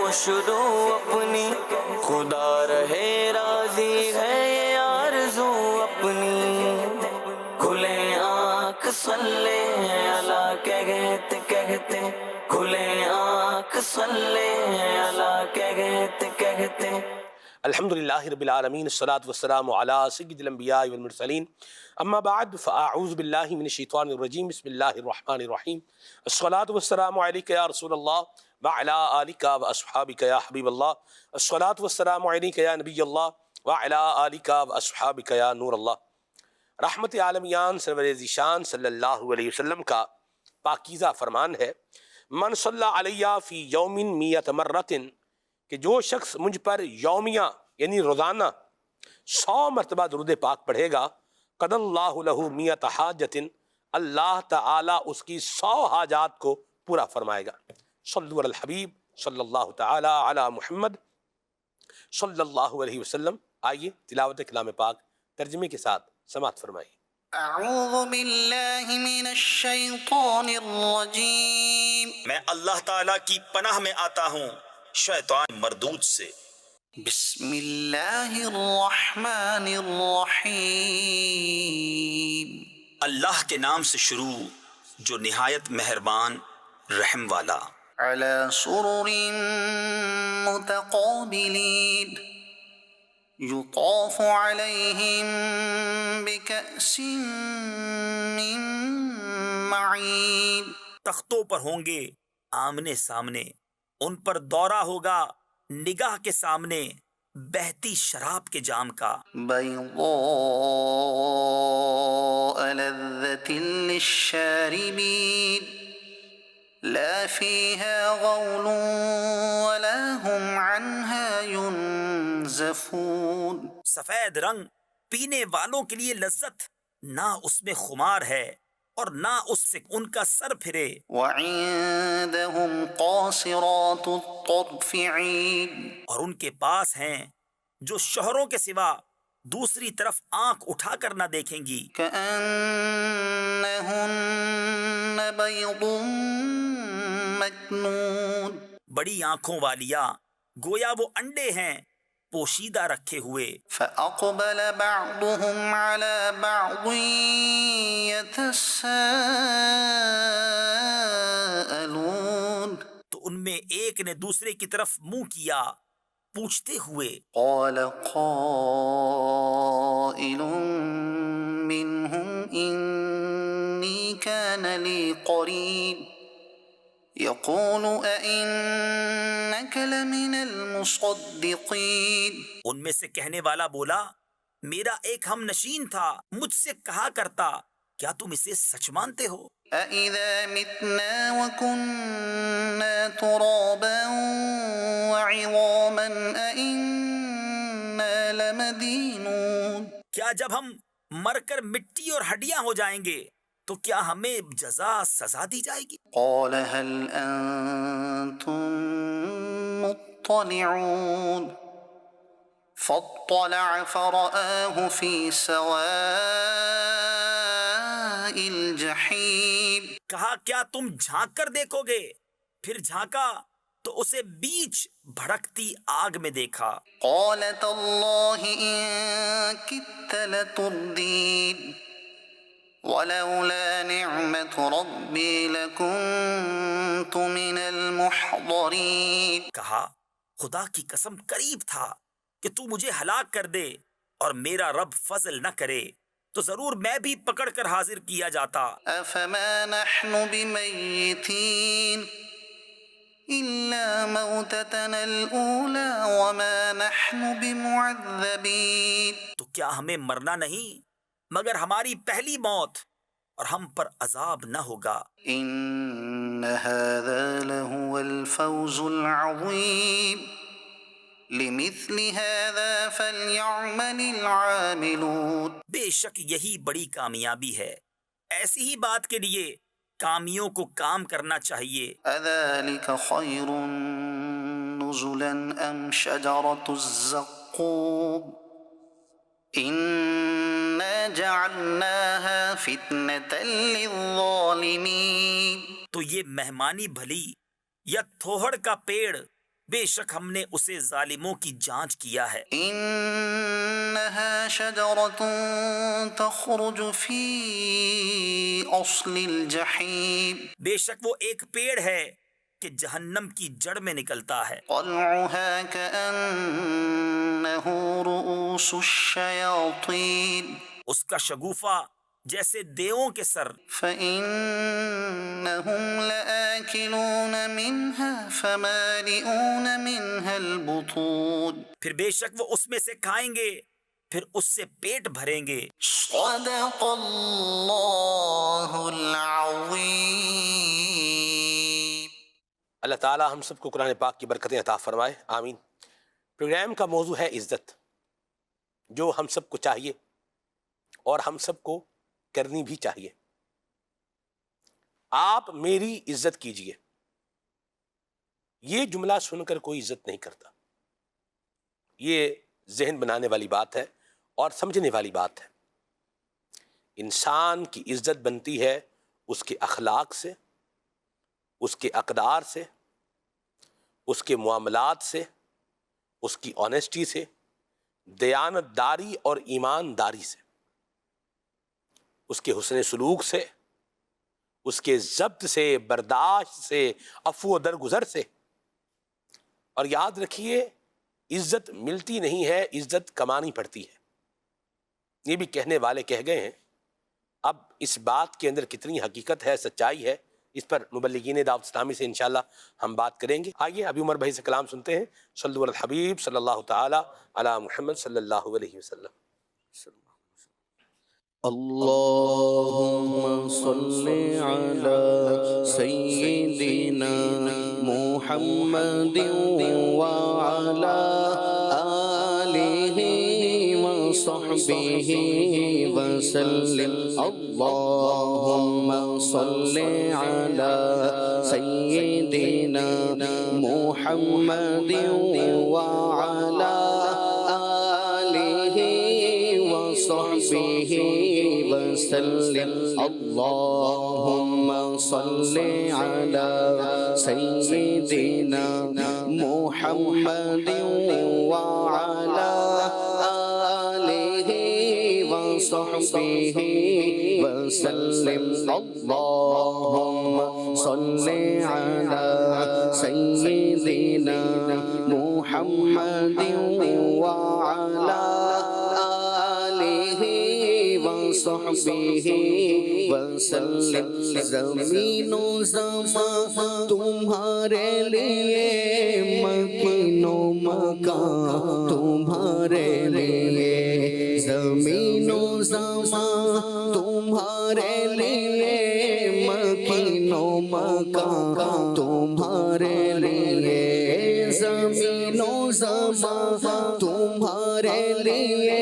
خاموش دو اپنی، خدا رہے راضی ہے یہ آرزو اپنی، کھلے آنکھ صلی اللہ کہتے کہتے، کھلے آنکھ صلی اللہ کہتے کہتے۔ الحمدللہ رب العالمین، الصلاۃ والسلام علی سید الانبیاء والمرسلین، اما بعد فاعوذ باللہ من الشیطان الرجیم، بسم اللہ الرحمن الرحیم، الصلاۃ والسلام علیک یا رسول اللہ وعلی آلک واصحابک یا حبیب اللہ، الصلاۃ والسلام علیک یا نبی اللہ وعلی آلک واصحابک یا نور اللہ۔ رحمت عالمیان سرور ذیشان صلی اللہ علیہ وسلم کا پاکیزہ فرمان ہے، من صلی علیہ فی یوم 100 مرۃ، کہ جو شخص مجھ پر یومیہ یعنی روزانہ 100 مرتبہ درود پاک پڑھے گا، قضى اللہ لہ 100 حاجۃ، اللہ تعالیٰ اس کی 100 حاجات کو پورا فرمائے گا۔ صلو علی الحبیب صلی اللہ تعالی علی محمد صلی اللہ علیہ وسلم۔ آئیے تلاوت کلام پاک ترجمے کے ساتھ سماعت فرمائیے۔ اعوذ باللہ من الشیطان الرجیم، میں اللہ تعالیٰ کی پناہ میں آتا ہوں شیطان مردود سے۔ بسم اللہ الرحمن الرحیم، اللہ کے نام سے شروع جو نہایت مہربان رحم والا۔ علی سرر متقابلین، یطاف علیہم بکأس من معین، تختوں پر ہوں گے آمنے سامنے، ان پر دورہ ہوگا نگاہ کے سامنے بہتی شراب کے جام کا۔ بیضاء لذۃ للشاربین، لا فیہا غول ولا هم عنہا ینزفون، سفید رنگ پینے والوں کے لیے لذت، نہ اس میں خمار ہے اور نہ اس سے ان کا سر پھرے۔ وعندہم قاصرات الطرف عین، اور ان کے پاس ہیں جو شوہروں کے سوا دوسری طرف آنکھ اٹھا کر نہ دیکھیں گی۔ کأنہن بیض مکنون، بڑی آنکھوں والیاں گویا وہ انڈے ہیں پوشیدہ رکھے ہوئے۔ فأقبل بعضهم على بعض يتساءلون، تو ان میں ایک نے دوسرے کی طرف منہ کیا پوچھتے ہوئے۔ قال قائل منهم إني كان لي قرين يقول أئنك لمن المصدقين، ان میں سے کہنے والا بولا، میرا ایک ہم نشین تھا، مجھ سے کہا کرتا کیا تم اسے سچ مانتے ہو؟ أَإِذَا مِتْنَا وَكُنَّا تُرَابًا وَعِظَامًا أَإِنَّا لَمَدِينُونَ، کیا جب ہم مر کر مٹی اور ہڈیاں ہو جائیں گے تو کیا ہمیں جزا سزا دی جائے گی؟ قال هل أنتم مطلعون، فاطلع فرآه في سواء الجحیم، کہا کیا تم جھانک کر دیکھو گے؟ پھر جھانکا تو اسے بیچ بھڑکتی آگ میں دیکھا۔ قال تاللہ ان کدت لتردین، ولولا نعمت ربی لکنت من المحضرین، کہا خدا کی قسم قریب تھا کہ تو مجھے ہلاک کر دے اور میرا رب فضل نہ کرے تو ضرور میں بھی پکڑ کر حاضر کیا جاتا۔ افما نحن بمیتین الا موتتنا الاولی وما نحن بمعذبین، تو کیا ہمیں مرنا نہیں مگر ہماری پہلی موت، اور ہم پر عذاب نہ ہوگا۔ ان هذا لهو الفوز العظیم، لمثل هذا فليعمل العاملون، بے شک یہی بڑی کامیابی ہے، ایسی ہی بات کے لیے کامیوں کو کام کرنا چاہیے۔ اذلك خیر نزلا ام شجرة الزقوم، انا جعلناها فتنة للظالمین، تو یہ مہمانی بھلی یا تھوہڑ کا پیڑ بے شک ہم نے اسے ظالموں کی جانچ کیا ہے۔ إنها شجرة تخرج في أصل الجحيم بے شک وہ ایک پیڑ ہے کہ جہنم کی جڑ میں نکلتا ہے، طلعها كأنه رؤوس الشياطين اس کا شگوفہ جیسے دیووں کے سر، فإنهم لآكلون منها فمالئون منها البطون پھر بے شک وہ اس میں سے کھائیں گے، پھر اس سے پیٹ بھریں گے۔ صدق اللہ العظیم۔ اللہ تعالی ہم سب کو قرآن پاک کی برکتیں عطا فرمائے، آمین۔ پروگرام کا موضوع ہے عزت، جو ہم سب کو چاہیے اور ہم سب کو کرنی بھی چاہیے۔ آپ میری عزت کیجئے، یہ جملہ سن کر کوئی عزت نہیں کرتا، یہ ذہن بنانے والی بات ہے اور سمجھنے والی بات ہے۔ انسان کی عزت بنتی ہے اس کے اخلاق سے، اس کے اقدار سے، اس کے معاملات سے، اس کی آنیسٹی سے، دیانت داری اور ایمانداری سے، اس کے حسن سلوک سے، اس کے ضبط سے، برداشت سے، عفو و درگزر سے۔ اور یاد رکھیے عزت ملتی نہیں ہے، عزت کمانی پڑتی ہے۔ یہ بھی کہنے والے کہہ گئے ہیں، اب اس بات کے اندر کتنی حقیقت ہے، سچائی ہے، اس پر مبلغین دعوت اسلامی سے انشاءاللہ ہم بات کریں گے۔ آئیے ابھی عمر بھائی سے کلام سنتے ہیں۔ صلو علی الحبیب صلی اللہ تعالی علی محمد صلی اللہ علیہ وسلم۔ اللهم صل على سيدنا محمد وعلى آله وصحبه وسلم۔ اللهم صل على سيدنا محمد وعلى آله وصحبه وسلم۔ اللهم صل على سيدنا محمد وعلى آله وصحبه وسلم۔ اللهم صل على سيدنا محمد وعلى آله وصحبه وسلم۔ زمین و زمان تمہارے لیے، مکین و مکان تمہارے لیے، زمین و زمان تمہارے لیے، مکین و مکان تمہارے لیے، زمین و زمان تمہارے لیے،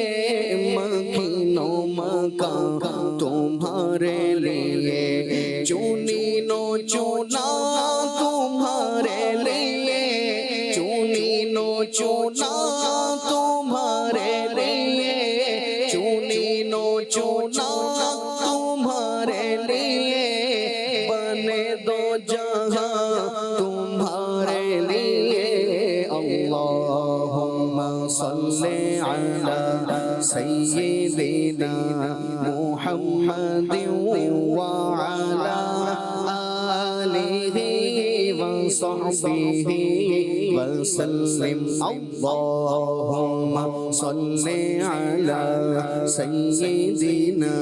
مکین و مکان تمہارے لیے، چنی نو چنا تمہارے لیے، چنی نو چنا تمہارے لیے، چنی نو چنا تمہارے لیے، بنے دو جہاں تمہارے لیے۔ اللہم صل علی سیدنا محمد وعلى آله وصحبه وسلم۔ اللهم صل على سيدنا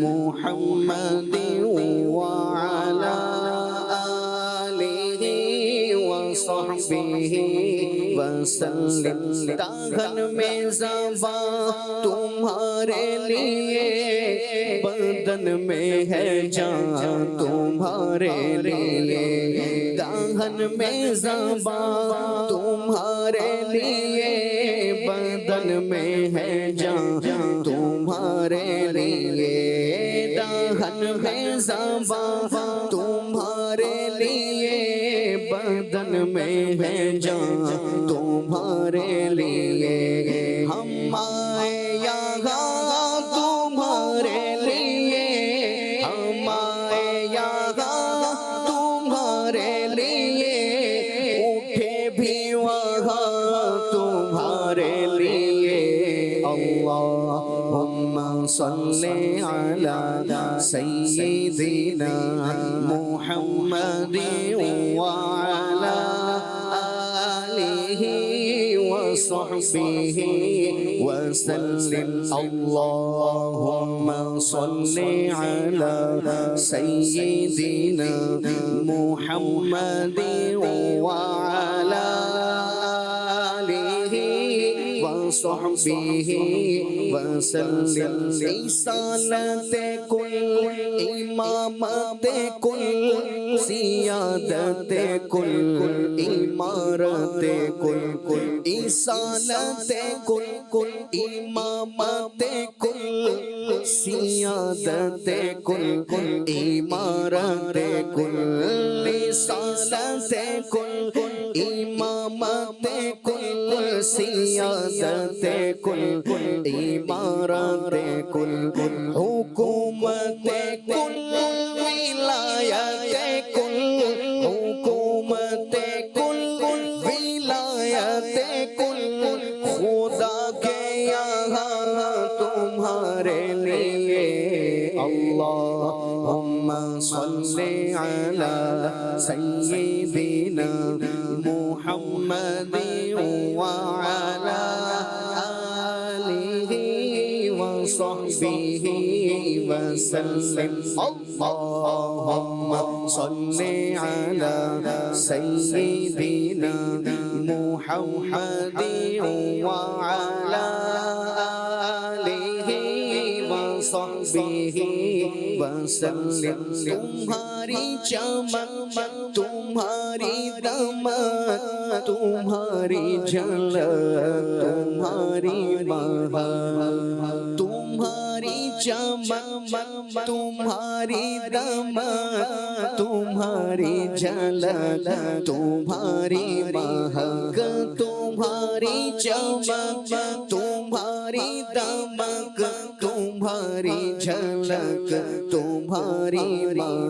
محمد وعلى آله وصحبه وسلم۔ داغن میں زبان تمہارے لیے، بدن میں ہے جان تمہارے لیے، داغن میں زبان تمہارے لیے، بدن میں ہے جان تمہارے لیے، داغن میں زبان تمہارے لیے، بدن میں ہے جان تمہارے لیے، ہم آئے یہاں تمہارے لیے، ہم آئے یہاں تمہارے لیے، اٹھے بھی صلی علی سیدنا محمد وعلی آلہ وصحبہ وسلم اللہم صلی علی سیدنا محمد وعلی وصحبہ وسلم رسالت کل امامت کل سیادت کل امارت کل رسالت کل امامت کل سیادت کل امارت کل رسالت کل امامت کل سیادت کل امارت کل حکومت کل ولایت کل حکومت کل ولایت کل خدا کے یہاں تمہارے لیے اللہم صلی علی سیدنا محمد وعلی آلہ وصحبہ وسلم اللہم صلی علی سیدنا محمد وعلی آلہ وصحبہ وسلم تمہاری چمک تمہاری دمک تمہاری جھلک تمہاری مہک تمہاری چمک تمہاری دمک تمہاری جھلک تمہاری مہک تمہاری چمک تمہاری دمک تمہاری جھلک تمہاری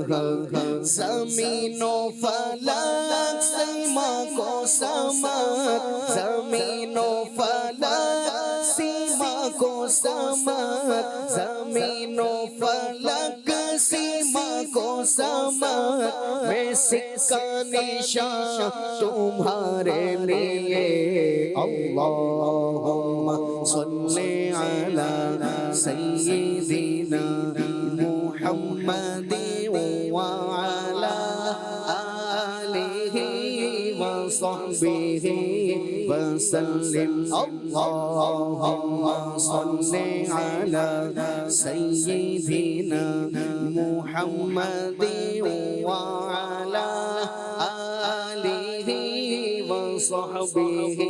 مہک زمین و فلک سیما کو سمت زمین و فلک سیما کو سمت زمین و فلک سیما کو سمت میں سکہ نشان تمہارے لیے اللہم صلی علی سیدنا محمد وعلی آلہ وصحبہ وسلم اللہم صلی علی سیدنا محمد وعلی آلہ وصحبہ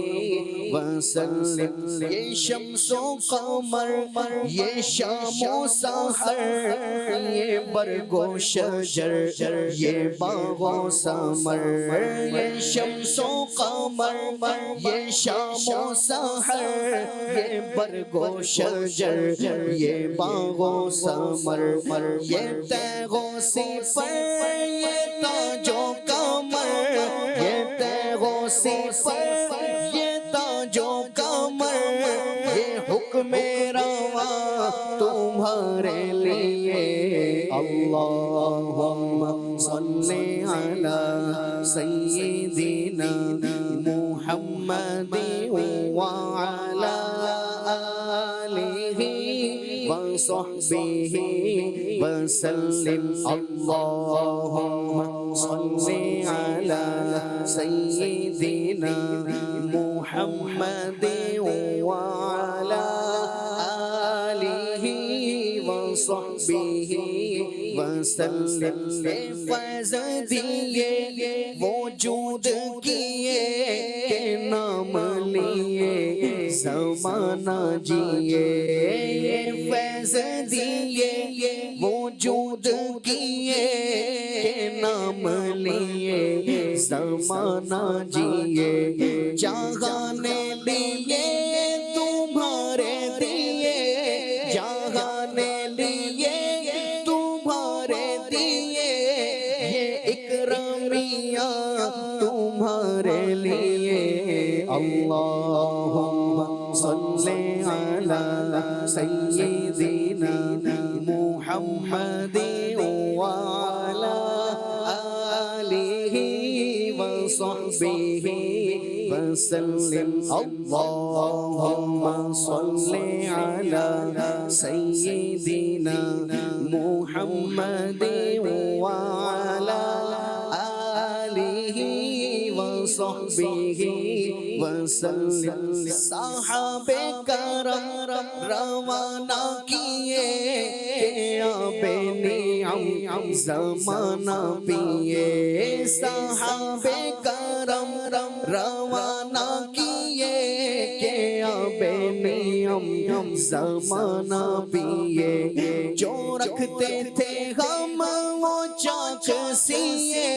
وسلم یہ شمس و قمر یہ شام و سحر یہ برگ و شجر یہ باغ و ثمر یہ شمس و قمر یہ شام و سحر یہ برگ و شجر یہ باغ و ثمر یہ تیغ و صفر یہ تاج و قمر یہ تیغ و صفر یہ تاج و قمر یہ حکم رواں تمہارے لیے اللہم صلی علی سیدنا محمد وعلی آلہ وصحبہ وسلم اللہم صلی علی سیدنا محمد وعلی آلہ وصحبہ وسلم فیض دیے وجود کیے کہ نام لیے زمانہ جیے فیض دیے وجود کیے کہ نام لیے زمانہ جیے جہانے لیے تمہارے دیے جہانے لیے تمہارے دیے یہ اکرامیہ تمہارے لیے اللہم صلی علی سیدنا محمد وعلى آله وصحبه وسلم اللهم صل على سيدنا محمد وعلى آله وصحبه وسلم صحابہ کرام روانہ کیے آب نعم زمانہ پیے صحابہ کرام روانہ کیے کہ آب نعم زمانہ پیے جو رکھتے تھے ہم وہ چاک سیے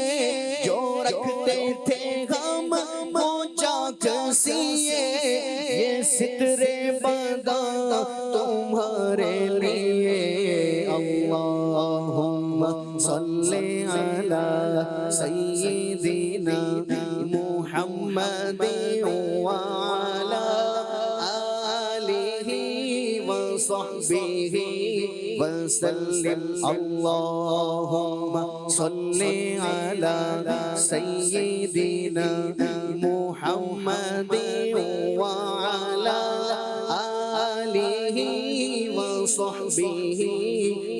جو رکھتے تھے ہم وہ چاک سیے یہ سترے بدا تمہارے لیے اللہم صلی علی سیدنا محمد وعلی آلہ وصحبہ وسلم اللہم صلی علی سیدنا محمد وعلی آلہ وصحبہ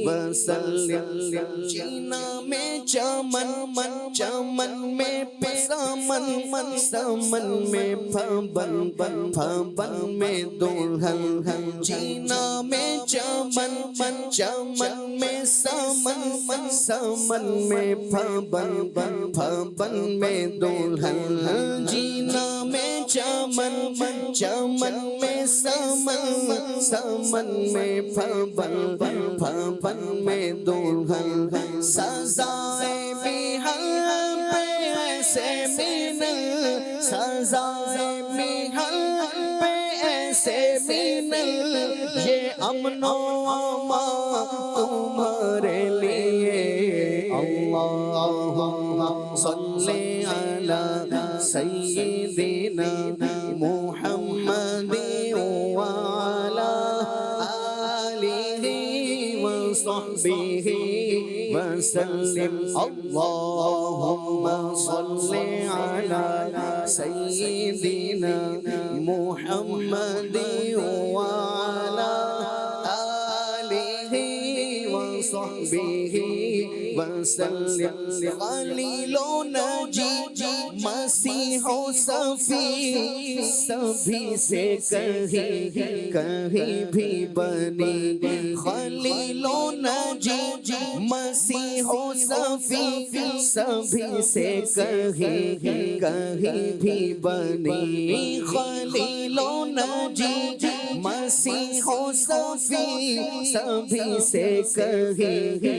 وسلم جینا میں چمن چمن میں سمن سمن میں پھبن پھبن میں دلہن جینا میں چمن چمن میں سمن سمن میں پھبن پھبن میں دلہن جینا میں چمن چمن میں سمن سمن میں پھبن پھبن میں دلہن سزائے بحل پہ ایسے مینل سزائے بحل پہ ایسے مینل یہ امن و امان تمہارے لیے اللہم صلی علی سیدنا محمد وعلی آلہ وصحبہ وسلم اللہم صلی علی سیدنا محمد وعلی آلہ وصحبہ وسلم خلیل و نجی مسیح و صفی سبھی سے کہیں بھی بنی خلیل و نجی مسیح و صفی سبھی سے کہیں بھی بنی خلیل و نجی مسیح و صفی سبھی سے کہیں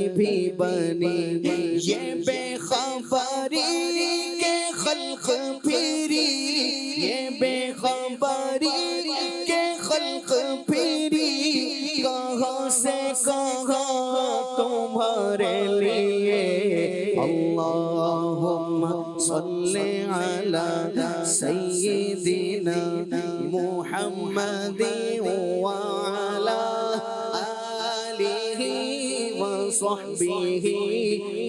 بھی بنی یہ بے خبری کے خلق پھری یہ بے خبری کے خلق پھری کہاں سے کہاں تمہارے لیے اللہم صلی علی سیدنا محمد وعلی آلہ وصحبہ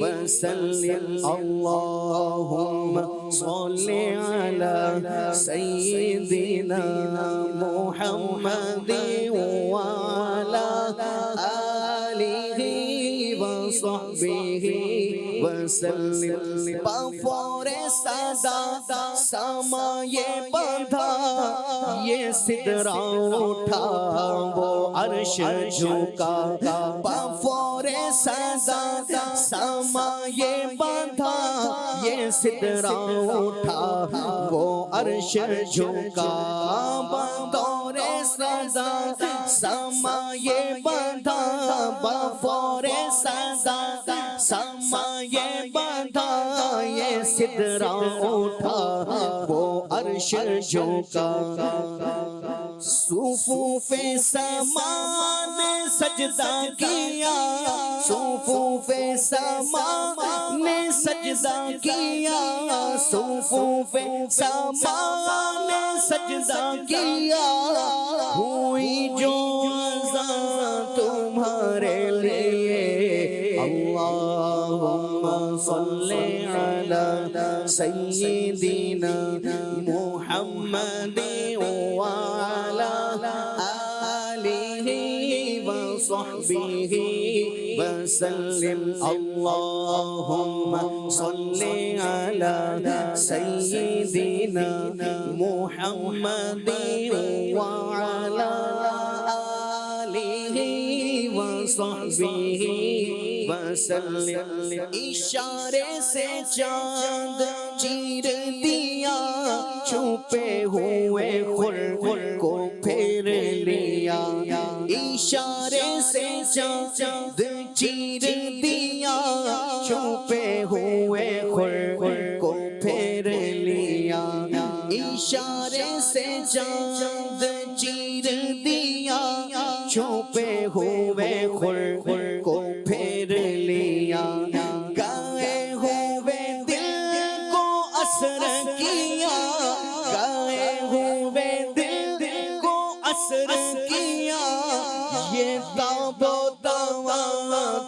وسلم اللہم صلی علی سیدنا محمد وعلی آلہ وصحبہ وسلم بفور صدا سمائے بندھا یہ سدرا اٹھا وہ عرش جھکا بفور صدا سمائے بندھا یہ سدرا اٹھا وہ عرش جھکا بطور صدا سمائے بندھا بفور صدا سمائے بندھا یہ سدرا اٹھا وہ عرش جھکا صفوف سما نے سجدہ کیا صفوف سما نے سجدہ کیا صفوف سما نے سجدہ کیا ہوئی جو اذان تمہارے تمہارے لیے اللہم صلی علی سیدنا محمد وعلی آلہ وصحبہ وسلم اللہم صلی علی سیدنا محمد وعلی آلہ وصحبہ وسلم اشارے سے چاند چیر دیا چھپے ہوئے خور کو پھیر لیا اشارے سے چاند چیر دیا چھپے ہوئے خور کو پھیر لیا اشارے سے چاند چیر دیا چھپے ہوئے خور کو پھیر لیا گائے ہوئے دل کو اثر کیا گائے ہوئے دل کو اثر کیا یہ تاب و دوا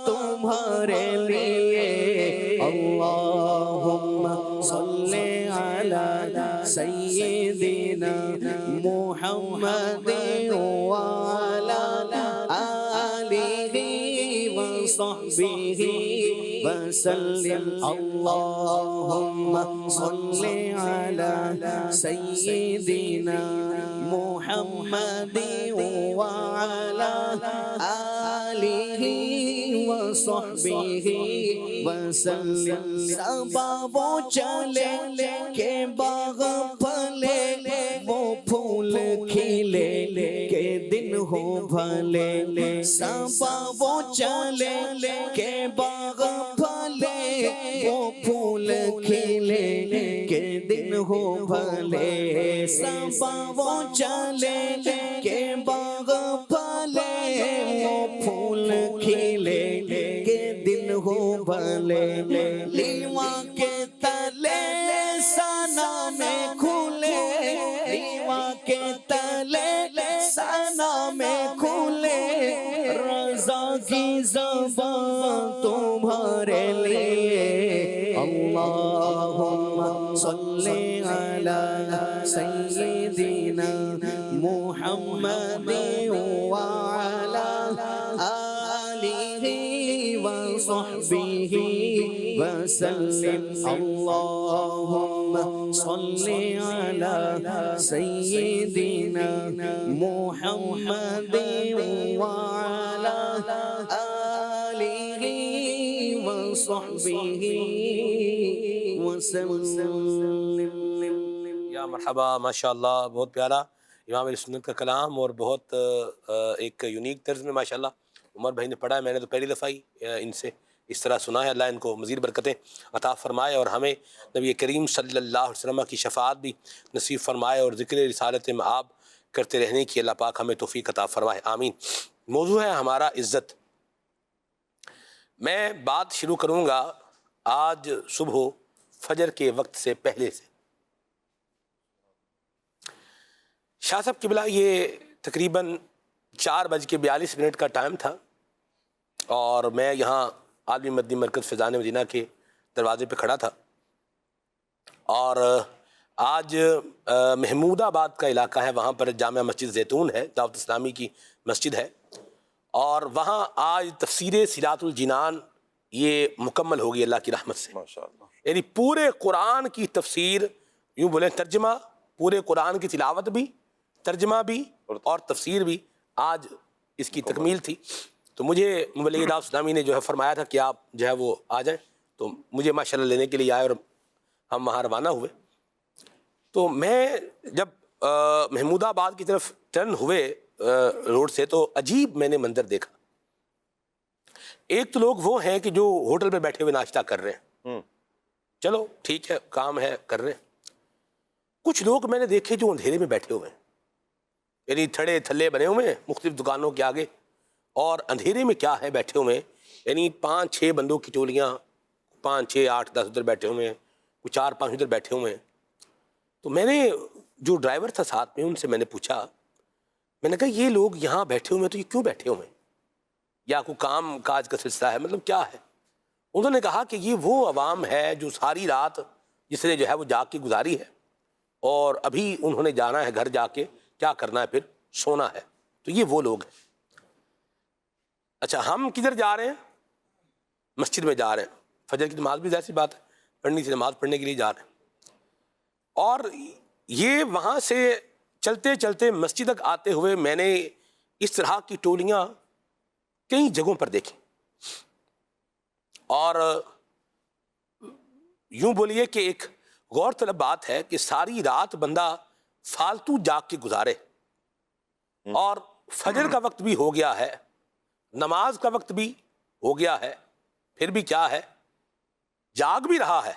تمہارے لیے اللہم صلی علی سیدنا محمد وعلی آلہ وصحبہ وسلم اللہم صلی علی سیدنا محمد وعلی آلہ وصحبہ وسلم صبا وہ چلے کہ باغ پھلے وہ پھول کھلے کہ دن ہو بھلے صبا وہ چلے کہ باغ پھلے وہ پھول کھلے کہ دن ہو بھلے صبا وہ چلے کہ باغ پھلے وہ پھول کھلے کہ دن ہو بھلے لیوا کے تلے سنا میں کھلے لیوا کے تلے سنا میں کھلے رضا کی زبان تمہارے لیے اللہم صلی علی سیدنا محمد وعلی آلہ وصحبہ وسلم اللہم صلی علی سیدنا محمد وعلی آلہ وصحبہ وسلم. یا مرحبا، ماشاءاللہ، بہت پیارا امام علیہ سنت کا کلام، اور بہت ایک یونیک طرز میں ماشاءاللہ عمر بھائی نے پڑھا ہے. میں نے تو پہلی دفعہ ہی ان سے اس طرح سنا ہے. اللہ ان کو مزید برکتیں عطا فرمائے اور ہمیں نبی کریم صلی اللہ علیہ وسلم کی شفاعت بھی نصیب فرمائے اور ذکر رسالت مآب کرتے رہنے کی اللہ پاک ہمیں توفیق عطا فرمائے، آمین. موضوع ہے ہمارا عزت. میں بات شروع کروں گا آج صبح فجر کے وقت سے پہلے سے. شاہ صاحب قبلہ یہ تقریباً 4:42 کا ٹائم تھا اور میں یہاں عالمی مدنی مرکز فیضان مدینہ کے دروازے پہ کھڑا تھا. اور آج محمود آباد کا علاقہ ہے، وہاں پر جامع مسجد زیتون ہے، دعوت اسلامی کی مسجد ہے، اور وہاں آج تفسیر صراط الجنان یہ مکمل ہوگی اللہ کی رحمت سے. یعنی پورے قرآن کی تفسیر، یوں بولیں ترجمہ، پورے قرآن کی تلاوت بھی، ترجمہ بھی اور تفسیر بھی آج اس کی تکمیل تھی. تو مجھے مبلغ دعوت اسلامی نے جو ہے فرمایا تھا کہ آپ جو ہے وہ آ جائیں، تو مجھے ماشاءاللہ لینے کے لیے آئے اور ہم وہاں روانہ ہوئے. تو میں جب محمود آباد کی طرف ٹرن ہوئے روڈ سے تو عجیب میں نے منظر دیکھا. ایک تو لوگ وہ ہیں کہ جو ہوٹل پہ بیٹھے ہوئے ناشتہ کر رہے ہیں، چلو ٹھیک ہے، کام ہے، کر رہے ہیں. کچھ لوگ میں نے دیکھے جو اندھیرے میں بیٹھے ہوئے ہیں، یعنی تھڑے تھلے بنے ہوئے ہیں مختلف دکانوں کے آگے، اور اندھیرے میں کیا ہے بیٹھے ہوئے ہیں. یعنی 5-6 بندوں کی ٹولیاں، 5, 6, 8, 10 ادھر بیٹھے ہوئے ہیں، کچھ 4-5 ادھر بیٹھے ہوئے ہیں. تو میں نے جو ڈرائیور تھا ساتھ میں ان سے میں نے پوچھا، میں نے کہا یہ لوگ یہاں بیٹھے ہوئے ہیں تو یہ کیوں بیٹھے ہوئے ہیں؟ یا کوئی کام کاج کا سلسلہ ہے، مطلب کیا ہے؟ انہوں نے کہا کہ یہ وہ عوام ہے جو ساری رات جس نے جو ہے وہ جاگ کے گزاری ہے، اور ابھی انہوں نے جانا ہے گھر، جا کے کیا کرنا ہے؟ پھر سونا ہے۔ تو یہ وہ لوگ ہیں۔ اچھا، ہم کدھر جا رہے ہیں؟ مسجد میں جا رہے ہیں، فجر کی نماز بھی ظاہر سی بات ہے پڑھنی تھی، نماز پڑھنے کے لیے جا رہے ہیں، اور یہ وہاں سے چلتے چلتے مسجد تک آتے ہوئے میں نے اس طرح کی ٹولیاں کئی جگہوں پر دیکھی، اور یوں بولیے کہ ایک غور طلب بات ہے کہ ساری رات بندہ فالتو جاگ کے گزارے، اور فجر کا وقت بھی ہو گیا ہے، نماز کا وقت بھی ہو گیا ہے، پھر بھی کیا ہے؟ جاگ بھی رہا ہے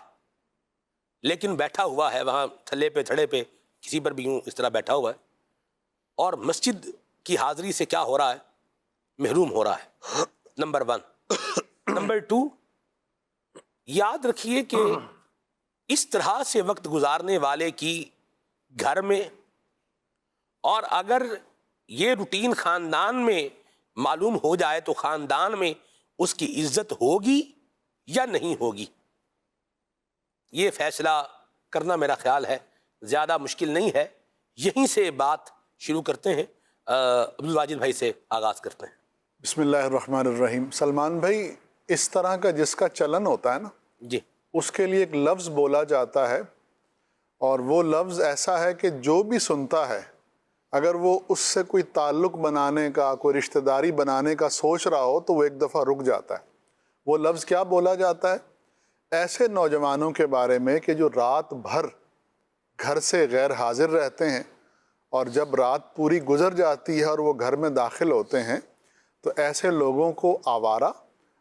لیکن بیٹھا ہوا ہے وہاں تھلے پہ تھڑے پہ کسی پر بھی یوں اس طرح بیٹھا ہوا ہے، اور مسجد کی حاضری سے کیا ہو رہا ہے؟ محروم ہو رہا ہے۔ نمبر 1۔ نمبر 2، یاد رکھیے کہ اس طرح سے وقت گزارنے والے کی گھر میں، اور اگر یہ روٹین خاندان میں معلوم ہو جائے تو خاندان میں اس کی عزت ہوگی یا نہیں ہوگی؟ یہ فیصلہ کرنا میرا خیال ہے زیادہ مشکل نہیں ہے۔ یہیں سے بات شروع کرتے ہیں، عبدالواجد بھائی سے آغاز کرتے ہیں۔ بسم اللہ الرحمن الرحیم۔ سلمان بھائی، اس طرح کا جس کا چلن ہوتا ہے نا، جی، اس کے لیے ایک لفظ بولا جاتا ہے، اور وہ لفظ ایسا ہے کہ جو بھی سنتا ہے اگر وہ اس سے کوئی تعلق بنانے کا، کوئی رشتہ داری بنانے کا سوچ رہا ہو تو وہ ایک دفعہ رک جاتا ہے۔ وہ لفظ کیا بولا جاتا ہے؟ ایسے نوجوانوں کے بارے میں کہ جو رات بھر گھر سے غیر حاضر رہتے ہیں، اور جب رات پوری گزر جاتی ہے اور وہ گھر میں داخل ہوتے ہیں تو ایسے لوگوں کو آوارہ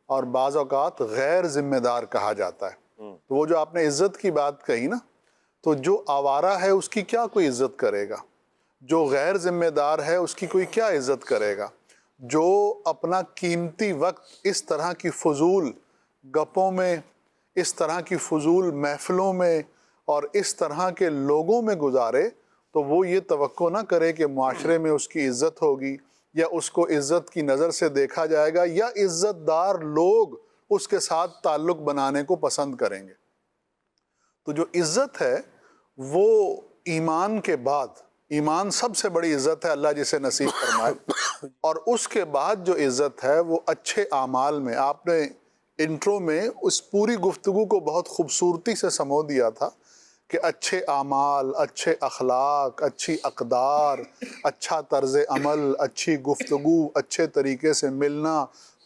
اور بعض اوقات غیر ذمہ دار کہا جاتا ہے۔ تو وہ جو آپ نے عزت کی بات کہی نا، تو جو آوارہ ہے اس کی کیا کوئی عزت کرے گا؟ جو غیر ذمہ دار ہے اس کی کوئی کیا عزت کرے گا؟ جو اپنا قیمتی وقت اس طرح کی فضول گپوں میں، اس طرح کی فضول محفلوں میں اور اس طرح کے لوگوں میں گزارے، تو وہ یہ توقع نہ کرے کہ معاشرے میں اس کی عزت ہوگی، یا اس کو عزت کی نظر سے دیکھا جائے گا، یا عزت دار لوگ اس کے ساتھ تعلق بنانے کو پسند کریں گے۔ تو جو عزت ہے وہ ایمان کے بعد، ایمان سب سے بڑی عزت ہے، اللہ جسے نصیب فرمائے، اور اس کے بعد جو عزت ہے وہ اچھے اعمال میں۔ آپ نے انٹرو میں اس پوری گفتگو کو بہت خوبصورتی سے سمو دیا تھا کہ اچھے اعمال، اچھے اخلاق، اچھی اقدار، اچھا طرز عمل، اچھی گفتگو، اچھے طریقے سے ملنا،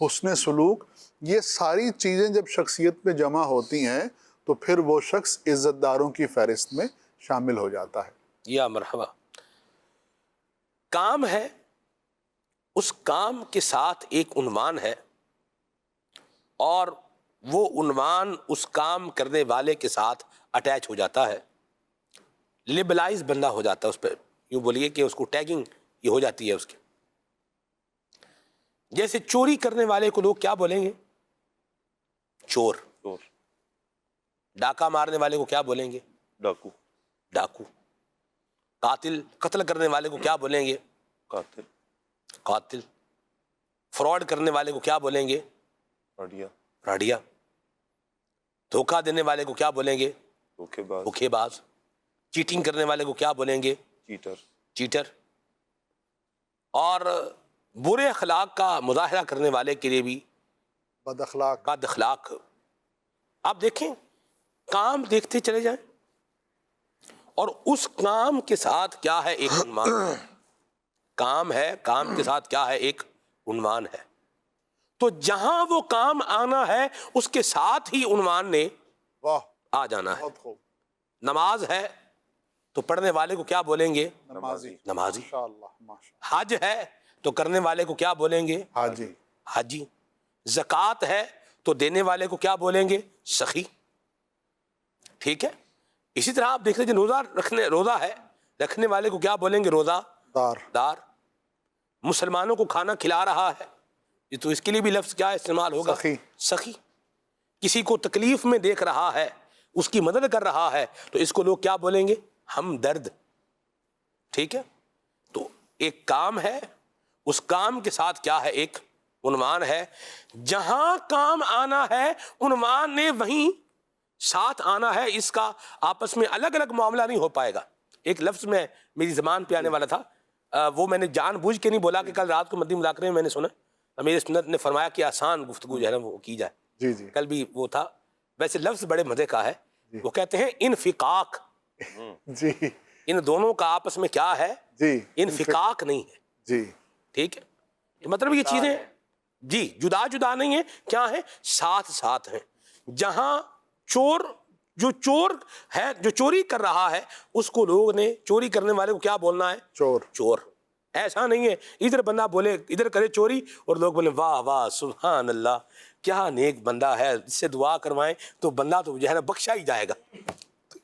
حسن سلوک، یہ ساری چیزیں جب شخصیت میں جمع ہوتی ہیں تو پھر وہ شخص عزت داروں کی فہرست میں شامل ہو جاتا ہے۔ یا مرحبا۔ کام ہے، اس کام کے ساتھ ایک عنوان ہے، اور وہ عنوان اس کام کرنے والے کے ساتھ اٹیچ ہو جاتا ہے، لیبلائز بندہ ہو جاتا ہے اس پہ، یوں بولیے کہ اس کو ٹیگنگ یہ ہو جاتی ہے اس کی۔ جیسے چوری کرنے والے کو لوگ کیا بولیں گے؟ چور۔ ڈاکہ مارنے والے کو کیا بولیں گے؟ ڈاکو۔ ڈاکو۔ قتل کرنے والے کو کیا بولیں گے؟ قاتل۔ قاتل۔ فراڈ کرنے والے کو کیا بولیں گے؟ راڈیا۔ راڈیا۔ دھوکہ دینے والے کو کیا بولیں گے؟ دھوکے باز۔ دھوکے باز۔ چیٹنگ کرنے والے کو کیا بولیں گے؟ چیٹر۔ چیٹر۔ اور برے اخلاق کا مظاہرہ کرنے والے کے لیے بھی بد اخلاق۔ بد اخلاق۔ آپ دیکھیں، کام دیکھتے چلے جائیں، اور اس کام کے ساتھ کیا ہے؟ ایک عنوان۔ کام ہے، کام کے ساتھ کیا ہے؟ ایک عنوان ہے۔ تو جہاں وہ کام آنا ہے اس کے ساتھ ہی عنوان نے واہ، آ جانا ہے۔ بہت خوب۔ نماز ہے تو پڑھنے والے کو کیا بولیں گے؟ نمازی۔ نمازی۔ ماشاءاللہ، ماشاءاللہ۔ حج ہے تو کرنے والے کو کیا بولیں گے؟ حاجی۔ حاجی۔ زکوٰۃ ہے تو دینے والے کو کیا بولیں گے؟ سخی۔ ٹھیک ہے؟ اسی طرح آپ دیکھ لیجیے، روزہ ہے، رکھنے والے کو کیا بولیں گے؟ روزہ دار۔ مسلمانوں کو کھانا کھلا رہا ہے تو اس کے لیے بھی لفظ کیا استعمال ہوگا؟ سخی۔ سخی۔ کسی کو تکلیف میں دیکھ رہا ہے، اس کی مدد کر رہا ہے تو اس کو لوگ کیا بولیں گے؟ ہمدرد۔ ٹھیک ہے؟ تو ایک کام ہے، اس کام کے ساتھ کیا ہے؟ ایک عنوان ہے جہاں کام آنا ہے عنوان نے وہیں ساتھ آنا ہے، اس کا آپس میں الگ الگ معاملہ نہیں ہو پائے گا۔ ایک لفظ میں میری زبان پہ آنے والا تھا، وہ میں نے جان بوجھ کے نہیں بولا کہ کل رات کو مدنی مذاکرے میں میں نے سنا امیر سنت نے فرمایا کہ آسان گفتگو جو ہے نا وہ کی جائے، جی جی کل بھی وہ تھا۔ ویسے لفظ بڑے مزے کا ہے، وہ کہتے ہیں انفقاق، جی ان دونوں کا آپس میں کیا ہے؟ جی انفقاق نہیں ہے، جی ٹھیک ہے، مطلب یہ چیزیں جی جدا جدا نہیں ہیں، کیا ہیں؟ ساتھ ساتھ ہیں۔ جہاں جو چور ہے، جو چوری کر رہا ہے، اس کو لوگ نے چوری کرنے والے کو کیا بولنا ہے؟ چور۔ چور۔ ایسا نہیں ہے ادھر بندہ بولے ادھر کرے چوری اور لوگ بولے واہ واہ سبحان اللہ کیا نیک بندہ ہے، اس سے دعا کروائیں تو بندہ تو جو ہے نا بخشا ہی جائے گا۔ تو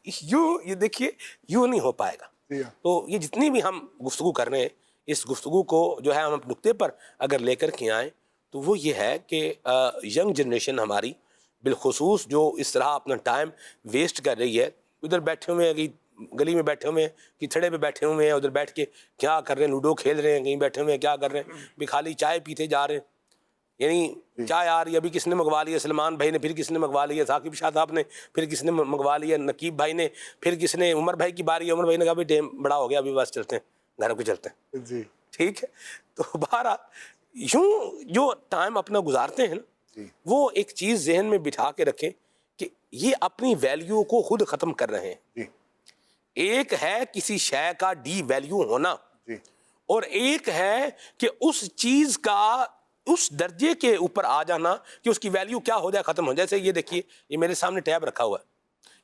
یہ دیکھیے یوں نہیں ہو پائے گا۔ جی ہاں۔ تو یہ جتنی بھی ہم گفتگو کر رہے ہیں، اس گفتگو کو جو ہے ہم نقطے پر اگر لے کر کے آئیں تو وہ یہ ہے کہ ینگ جنریشن ہماری بالخصوص جو اس طرح اپنا ٹائم ویسٹ کر رہی ہے، ادھر بیٹھے ہوئے ہیں کہ گلی میں بیٹھے ہوئے ہیں کہ تھڑے پہ بیٹھے ہوئے ہیں، ادھر بیٹھ کے کیا کر رہے ہیں، لوڈو کھیل رہے ہیں، کہیں بیٹھے ہوئے ہیں کیا کر رہے ہیں، بھی خالی چائے پیتے جا رہے ہیں، یعنی چائے آ رہی ہے، ابھی کس نے منگوا لی ہے، سلمان بھائی نے، پھر کس نے منگوا لی ہے، ثاقب شاہ صاحب نے، پھر کس نے منگوا لی ہے، نقیب بھائی نے، پھر کس نے، عمر بھائی کی باری ہے، عمر بھائی نے کہا بھی ٹائم بڑا ہو گیا ابھی بس چلتے ہیں گھر کو چلتے ہیں، جی ٹھیک ہے۔ تو بہرحال یوں جو ٹائم اپنا گزارتے ہیں نا، وہ ایک چیز ذہن میں بٹھا کے رکھیں کہ یہ اپنی ویلیو کو خود ختم کر رہے ہیں۔ جی ایک ہے کسی شے کا ڈی ویلیو ہونا، جی اور ایک ہے کہ اس چیز کا اس درجے کے اوپر آ جانا کہ اس کی ویلیو کیا ہو جائے، ختم ہو جائے۔ جیسے یہ دیکھیے، یہ میرے سامنے ٹیب رکھا ہوا ہے،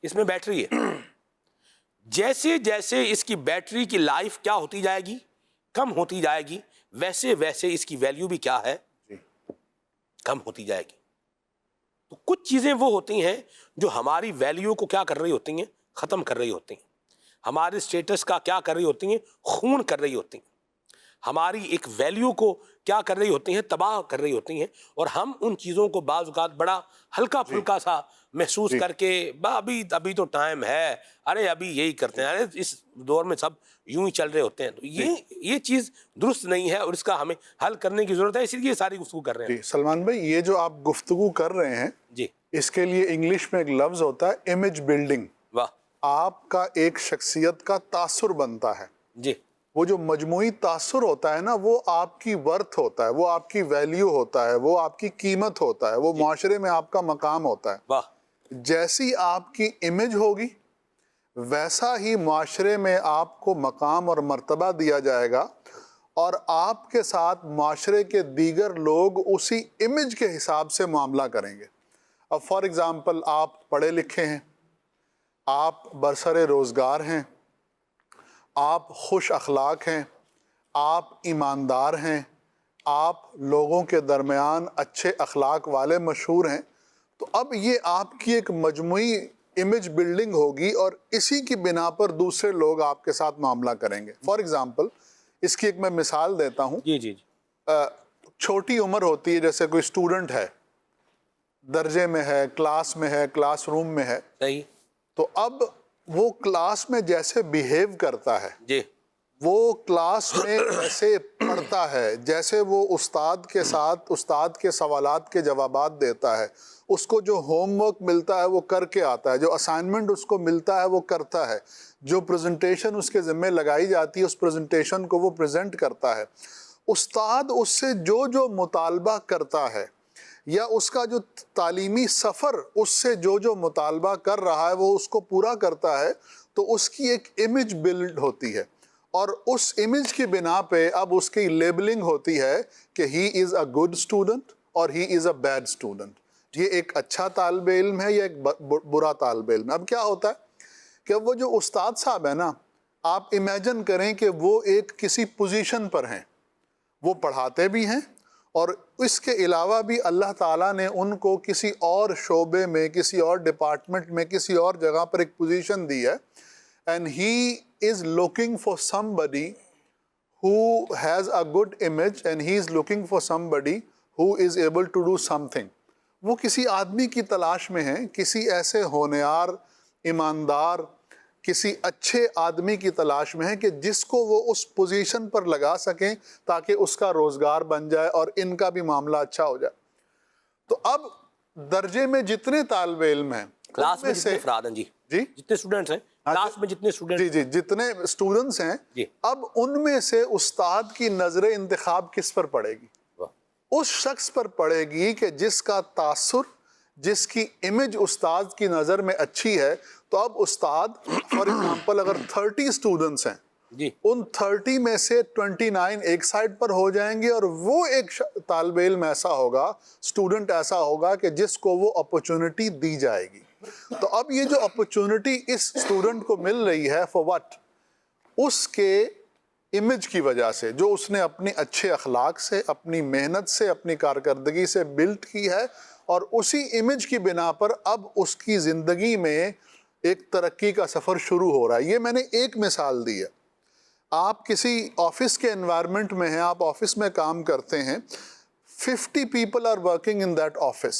اس میں بیٹری ہے، جیسے جیسے اس کی بیٹری کی لائف کیا ہوتی جائے گی، کم ہوتی جائے گی، ویسے ویسے اس کی ویلیو بھی کیا ہے، کم ہوتی جائے گی۔ تو کچھ چیزیں وہ ہوتی ہیں جو ہماری ویلیو کو کیا کر رہی ہوتی ہیں، ختم کر رہی ہوتی ہیں، ہمارے سٹیٹس کا کیا کر رہی ہوتی ہیں، خون کر رہی ہوتی ہیں، ہماری ایک ویلیو کو کیا کر رہی ہوتی ہیں، تباہ کر رہی ہوتی ہیں، اور ہم ان چیزوں کو بعض اوقات بڑا ہلکا پھلکا سا محسوس کر کے ابھی تو ٹائم ہے، ارے ابھی یہی کرتے ہیں، ارے اس دور میں سب یوں ہی چل رہے ہوتے ہیں۔ تو یہ چیز درست نہیں ہے اور اس کا ہمیں حل کرنے کی ضرورت ہے، اسی لیے ساری گفتگو کر رہے ہیں۔ جی سلمان بھائی، یہ جو آپ گفتگو کر رہے ہیں، جی اس کے لیے انگلش میں ایک لفظ ہوتا ہے امیج بلڈنگ۔ واہ، آپ کا ایک شخصیت کا تاثر بنتا ہے، جی وہ جو مجموعی تاثر ہوتا ہے نا، وہ آپ کی ورتھ ہوتا ہے، وہ آپ کی ویلیو ہوتا ہے، وہ آپ کی قیمت ہوتا ہے، وہ معاشرے میں آپ کا مقام ہوتا ہے۔ واہ، جیسی آپ کی امیج ہوگی ویسا ہی معاشرے میں آپ کو مقام اور مرتبہ دیا جائے گا، اور آپ کے ساتھ معاشرے کے دیگر لوگ اسی امیج کے حساب سے معاملہ کریں گے۔ اب فار ایگزامپل، آپ پڑھے لکھے ہیں، آپ برسر روزگار ہیں، آپ خوش اخلاق ہیں، آپ ایماندار ہیں، آپ لوگوں کے درمیان اچھے اخلاق والے مشہور ہیں، تو اب یہ آپ کی ایک مجموعی امیج بلڈنگ ہوگی، اور اسی کی بنا پر دوسرے لوگ آپ کے ساتھ معاملہ کریں گے۔ فار ایگزامپل، اس کی ایک میں مثال دیتا ہوں۔ جی جی جی چھوٹی عمر ہوتی ہے، جیسے کوئی اسٹوڈنٹ ہے، درجے میں ہے، کلاس میں ہے، کلاس روم میں ہے، صحیح، تو اب وہ کلاس میں جیسے بیہیو کرتا ہے، جی وہ کلاس میں جیسے پڑھتا ہے، جیسے وہ استاد کے ساتھ استاد کے سوالات کے جوابات دیتا ہے، اس کو جو ہوم ورک ملتا ہے وہ کر کے آتا ہے، جو اسائنمنٹ اس کو ملتا ہے وہ کرتا ہے، جو پریزنٹیشن اس کے ذمہ لگائی جاتی ہے اس پریزنٹیشن کو وہ پریزنٹ کرتا ہے، استاد اس سے جو مطالبہ کرتا ہے، یا اس کا جو تعلیمی سفر اس سے جو مطالبہ کر رہا ہے وہ اس کو پورا کرتا ہے، تو اس کی ایک امیج بلڈ ہوتی ہے، اور اس امیج کی بنا پہ اب اس کی لیبلنگ ہوتی ہے کہ ہی از اے گڈ اسٹوڈنٹ اور ہی از اے بیڈ اسٹوڈنٹ، یہ ایک اچھا طالب علم ہے یا ایک برا طالب علم ہے۔ اب کیا ہوتا ہے کہ وہ جو استاد صاحب ہیں نا، آپ امیجن کریں کہ وہ ایک کسی پوزیشن پر ہیں، وہ پڑھاتے بھی ہیں، اور اس کے علاوہ بھی اللہ تعالیٰ نے ان کو کسی اور شعبے میں، کسی اور ڈپارٹمنٹ میں، کسی اور جگہ پر ایک پوزیشن دی ہے، and he is looking for somebody who has a good image, and he is looking for somebody who is able to do something۔ وہ کسی آدمی کی تلاش میں ہیں، کسی ایسے ہونہار، ایماندار، کسی اچھے آدمی کی تلاش میں ہیں کہ جس کو وہ اس پوزیشن پر لگا سکیں تاکہ اس کا روزگار بن جائے اور ان کا بھی معاملہ اچھا ہو جائے. تو اب درجے میں جتنے طالب علم ہیں کلاس میں جتنے افراد ہیں جی جتنے اسٹوڈنٹس ہیں کلاس میں جتنے اسٹوڈنٹس جی جتنے اسٹوڈنٹس ہیں اب ان میں سے استاد کی نظر انتخاب کس پر پڑے گی؟ اس شخص پر پڑے گی کہ جس کا تاثر، جس کی امیج استاد کی نظر میں اچھی ہے. تو اب استاد فار ایگزامپل اگر 30 اسٹوڈنٹس ہیں ان 30 میں سے 29 ایک سائڈ پر ہو جائیں گے اور وہ ایک طالب علم ایسا ہوگا، اسٹوڈنٹ ایسا ہوگا کہ جس کو وہ اپرچونٹی دی جائے گی. تو اب یہ جو اپرچونٹی اس اسٹوڈنٹ کو مل رہی ہے فار واٹ؟ اس کے امیج کی وجہ سے جو اس نے اپنے اچھے اخلاق سے، اپنی محنت سے، اپنی کارکردگی سے بلڈ کی ہے، اور اسی امیج کی بنا پر اب اس کی زندگی میں ایک ترقی کا سفر شروع ہو رہا ہے. یہ میں نے ایک مثال دی ہے. آپ کسی آفس کے انوائرمنٹ میں ہیں، آپ آفس میں کام کرتے ہیں، 50 people are working in that office.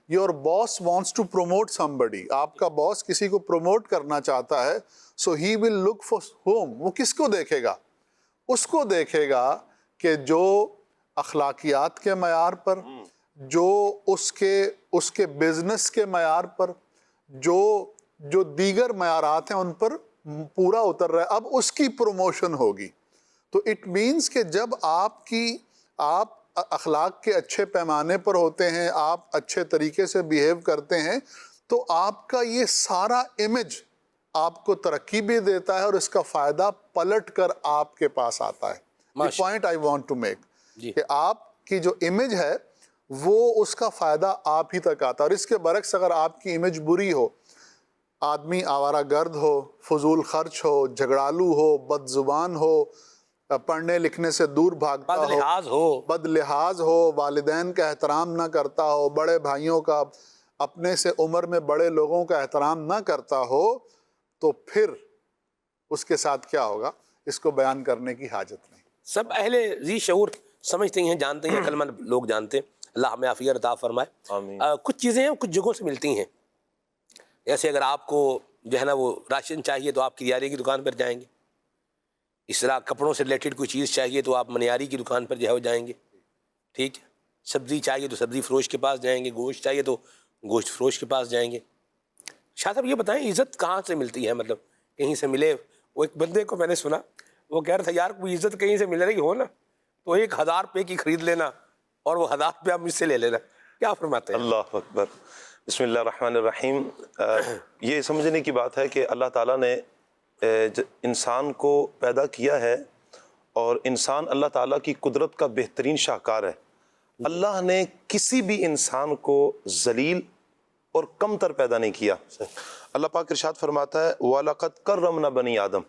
Your boss wants to promote somebody. آپ کا باس کسی کو پروموٹ کرنا چاہتا ہے. So he will look for whom? وہ کس کو دیکھے گا؟ اس کو دیکھے گا کہ جو اخلاقیات کے معیار پر، جو اس کے بزنس کے معیار پر، جو دیگر معیارات ہیں ان پر پورا اتر رہا ہے. اب اس کی پروموشن ہوگی. تو اٹ مینس کہ جب آپ اخلاق کے اچھے پیمانے پر ہوتے ہیں، آپ اچھے طریقے سے بیہیو کرتے ہیں، تو آپ کا یہ سارا امیج آپ کو ترقی بھی دیتا ہے اور اس کا فائدہ پلٹ کر آپ کے پاس آتا ہے. The point I want to make کہ آپ کی جو امیج ہے وہ اس کا فائدہ آپ ہی تک آتا ہے. اور اس کے برعکس اگر آپ کی امیج بری ہو، آدمی آوارہ گرد ہو، فضول خرچ ہو، جھگڑالو ہو، بد زبان ہو، پڑھنے لکھنے سے دور بھاگتا ہو، بد لحاظ ہو، والدین کا احترام نہ کرتا ہو، بڑے بھائیوں کا، اپنے سے عمر میں بڑے لوگوں کا احترام نہ کرتا ہو، تو پھر اس کے ساتھ کیا ہوگا اس کو بیان کرنے کی حاجت نہیں. سب اہل ذی شعور سمجھتے ہیں، جانتے ہیں، عقل مند لوگ جانتے ہیں. اللہ ہمیں عافیت عطا فرمائے. آمین. کچھ چیزیں ہیں کچھ جگہوں سے ملتی ہیں. جیسے اگر آپ کو جو ہے نا وہ راشن چاہیے تو آپ کریارے کی دکان پر جائیں گے. اس طرح کپڑوں سے ریلیٹڈ کوئی چیز چاہیے تو آپ منیاری کی دکان پر جو ہے جائیں گے. ٹھیک ہے. سبزی چاہیے تو سبزی فروش کے پاس جائیں گے، گوشت چاہیے تو گوشت فروش کے پاس جائیں گے. شاہ صاحب یہ بتائیں عزت کہاں سے ملتی ہے؟ مطلب کہیں سے ملے. وہ ایک بندے کو میں نے سنا وہ کہہ رہا تھا یار کوئی عزت کہیں سے مل رہی ہو نا تو 1000 روپے کی خرید لینا اور وہ 1000 روپے آپ مجھ سے لے لینا. کیا فرماتے ہیں؟ اللہ اکبر. بسم اللہ الرحمن الرحیم. یہ سمجھنے کی بات ہے کہ اللہ تعالیٰ نے انسان کو پیدا کیا ہے اور انسان اللہ تعالیٰ کی قدرت کا بہترین شاہکار ہے. اللہ نے کسی بھی انسان کو ذلیل اور کم تر پیدا نہیں کیا. اللہ پاک ارشاد فرماتا ہے وَلَقَدْ كَرَّمْنَا بَنِي آدم.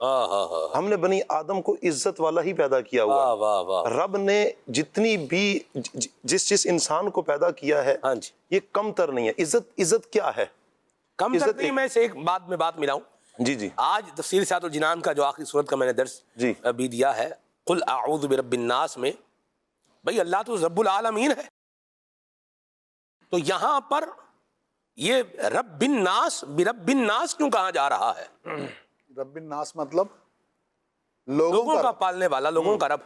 ہم نے بنی آدم کو عزت والا ہی پیدا کیا ہوا. رب نے جتنی بھی جس انسان کو پیدا کیا ہے یہ کم تر نہیں ہے. عزت کیا ہے؟ کم تر نہیں. میں سے ایک بات ملاؤں. جی آج تفسیر سیرۃ الجنان کا جو آخری صورت کا میں نے درس بھی دیا ہے، قل اعوذ برب الناس میں، بھئی اللہ تو رب العالمین ہے. تو یہاں پر یہ رب الناس برب الناس کیوں کہا جا رہا ہے؟ رب الناس مطلب لوگوں کا پالنے والا، لوگوں کا رب.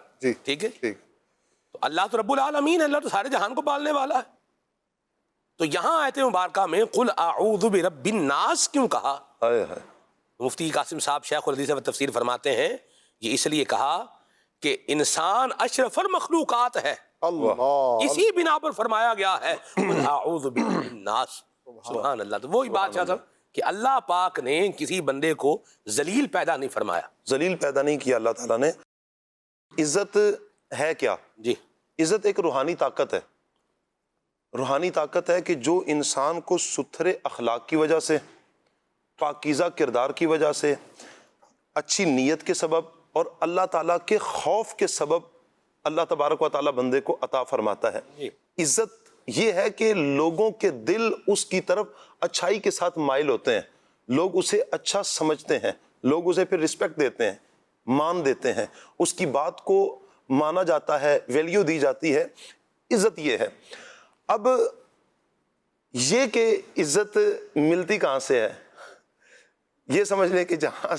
ٹھیک ہے. تو اللہ تو رب العالمین ہے، اللہ تو سارے جہان کو پالنے والا ہے. تو یہاں آیت مبارکہ میں قل اعوذ برب الناس کیوں کہا؟ مفتی قاسم صاحب شیخ الحدیث و تفسیر فرماتے ہیں یہ اس لیے کہا کہ انسان اشرف المخلوقات ہے. اسی بنا پر فرمایا گیا ہے قل اعوذ برب الناس. سبحان اللہ. تو وہی بات صاحب کہ اللہ پاک نے کسی بندے کو ذلیل پیدا نہیں فرمایا، ذلیل پیدا نہیں کیا اللہ تعالیٰ نے. عزت ہے کیا؟ عزت ایک روحانی طاقت ہے. روحانی طاقت ہے کہ جو انسان کو ستھرے اخلاق کی وجہ سے، پاکیزہ کردار کی وجہ سے، اچھی نیت کے سبب اور اللہ تعالیٰ کے خوف کے سبب اللہ تبارک و تعالیٰ بندے کو عطا فرماتا ہے. عزت یہ ہے کہ لوگوں کے دل اس کی طرف اچھائی کے ساتھ مائل ہوتے ہیں، لوگ اسے اچھا سمجھتے ہیں، لوگ اسے پھر رسپیکٹ دیتے ہیں، مان دیتے ہیں، اس کی بات کو مانا جاتا ہے، ویلیو دی جاتی ہے. عزت یہ ہے. اب یہ کہ عزت ملتی کہاں سے ہے، یہ سمجھ لیں کہ جہاں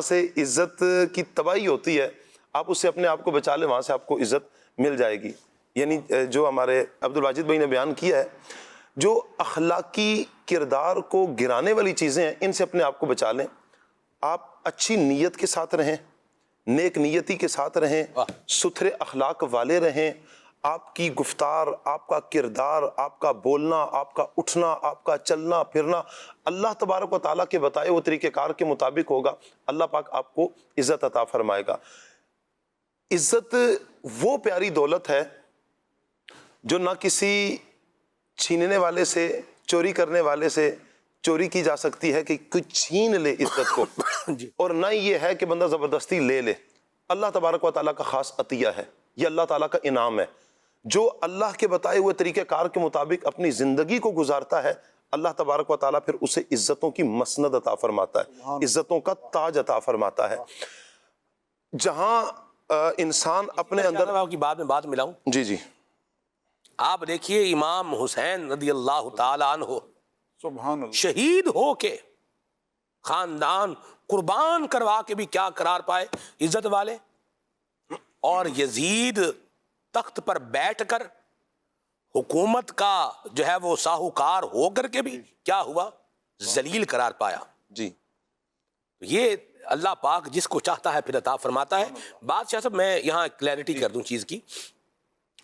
سے عزت کی تباہی ہوتی ہے آپ اس سے اپنے آپ کو بچا لیں، وہاں سے آپ کو عزت مل جائے گی. یعنی جو ہمارے عبدالواجد بھائی نے بیان کیا ہے، جو اخلاقی کردار کو گرانے والی چیزیں ہیں ان سے اپنے آپ کو بچا لیں. آپ اچھی نیت کے ساتھ رہیں، نیک نیتی کے ساتھ رہیں، ستھرے اخلاق والے رہیں. آپ کی گفتار، آپ کا کردار، آپ کا بولنا، آپ کا اٹھنا، آپ کا چلنا پھرنا اللہ تبارک و تعالیٰ کے بتائے وہ طریقہ کار کے مطابق ہوگا. اللہ پاک آپ کو عزت عطا فرمائے گا. عزت وہ پیاری دولت ہے جو نہ کسی چھیننے والے سے، چوری کرنے والے سے چوری کی جا سکتی ہے کہ کوئی چھین لے عزت کو، اور نہ یہ ہے کہ بندہ زبردستی لے لے. اللہ تبارک و تعالیٰ کا خاص عطیہ ہے، یہ اللہ تعالیٰ کا انعام ہے. جو اللہ کے بتائے ہوئے طریقہ کار کے مطابق اپنی زندگی کو گزارتا ہے، اللہ تبارک و تعالیٰ پھر اسے عزتوں کی مسند عطا فرماتا ہے، عزتوں کا تاج عطا فرماتا ہے. جہاں انسان اپنے اندر آپ کی بات میں بات ملاؤں. جی جی آپ دیکھیے امام حسین رضی اللہ تعالی عنہ سبحان اللہ. شہید ہو کے خاندان قربان کروا کے بھی کیا قرار پائے، عزت والے. اور یزید تخت پر بیٹھ کر حکومت کا جو ہے وہ ساہوکار ہو کر کے بھی کیا ہوا، ذلیل قرار پایا. جی یہ اللہ پاک جس کو چاہتا ہے پھر عطا فرماتا ہے. بادشاہ صاحب میں یہاں کلیئرٹی کر دوں چیز کی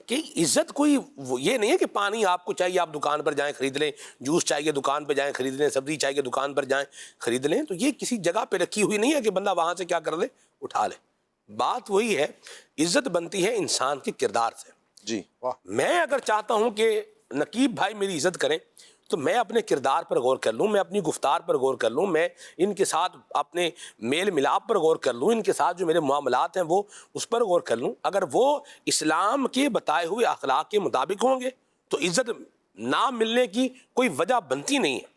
کہ عزت کوئی یہ نہیں ہے کہ پانی آپ کو چاہیے آپ دکان پر جائیں خرید لیں، جوس چاہیے دکان پہ جائیں خرید لیں، سبزی چاہیے دکان پر جائیں خرید لیں. تو یہ کسی جگہ پہ رکھی ہوئی نہیں ہے کہ بندہ وہاں سے کیا کر لے، اٹھا لے. بات وہی ہے، عزت بنتی ہے انسان کے کردار سے. جی میں اگر چاہتا ہوں کہ نقیب بھائی میری عزت کریں تو میں اپنے کردار پر غور کر لوں، میں اپنی گفتار پر غور کر لوں، میں ان کے ساتھ اپنے میل ملاپ پر غور کر لوں، ان کے ساتھ جو میرے معاملات ہیں وہ اس پر غور کر لوں. اگر وہ اسلام کے بتائے ہوئے اخلاق کے مطابق ہوں گے تو عزت نہ ملنے کی کوئی وجہ بنتی نہیں ہے.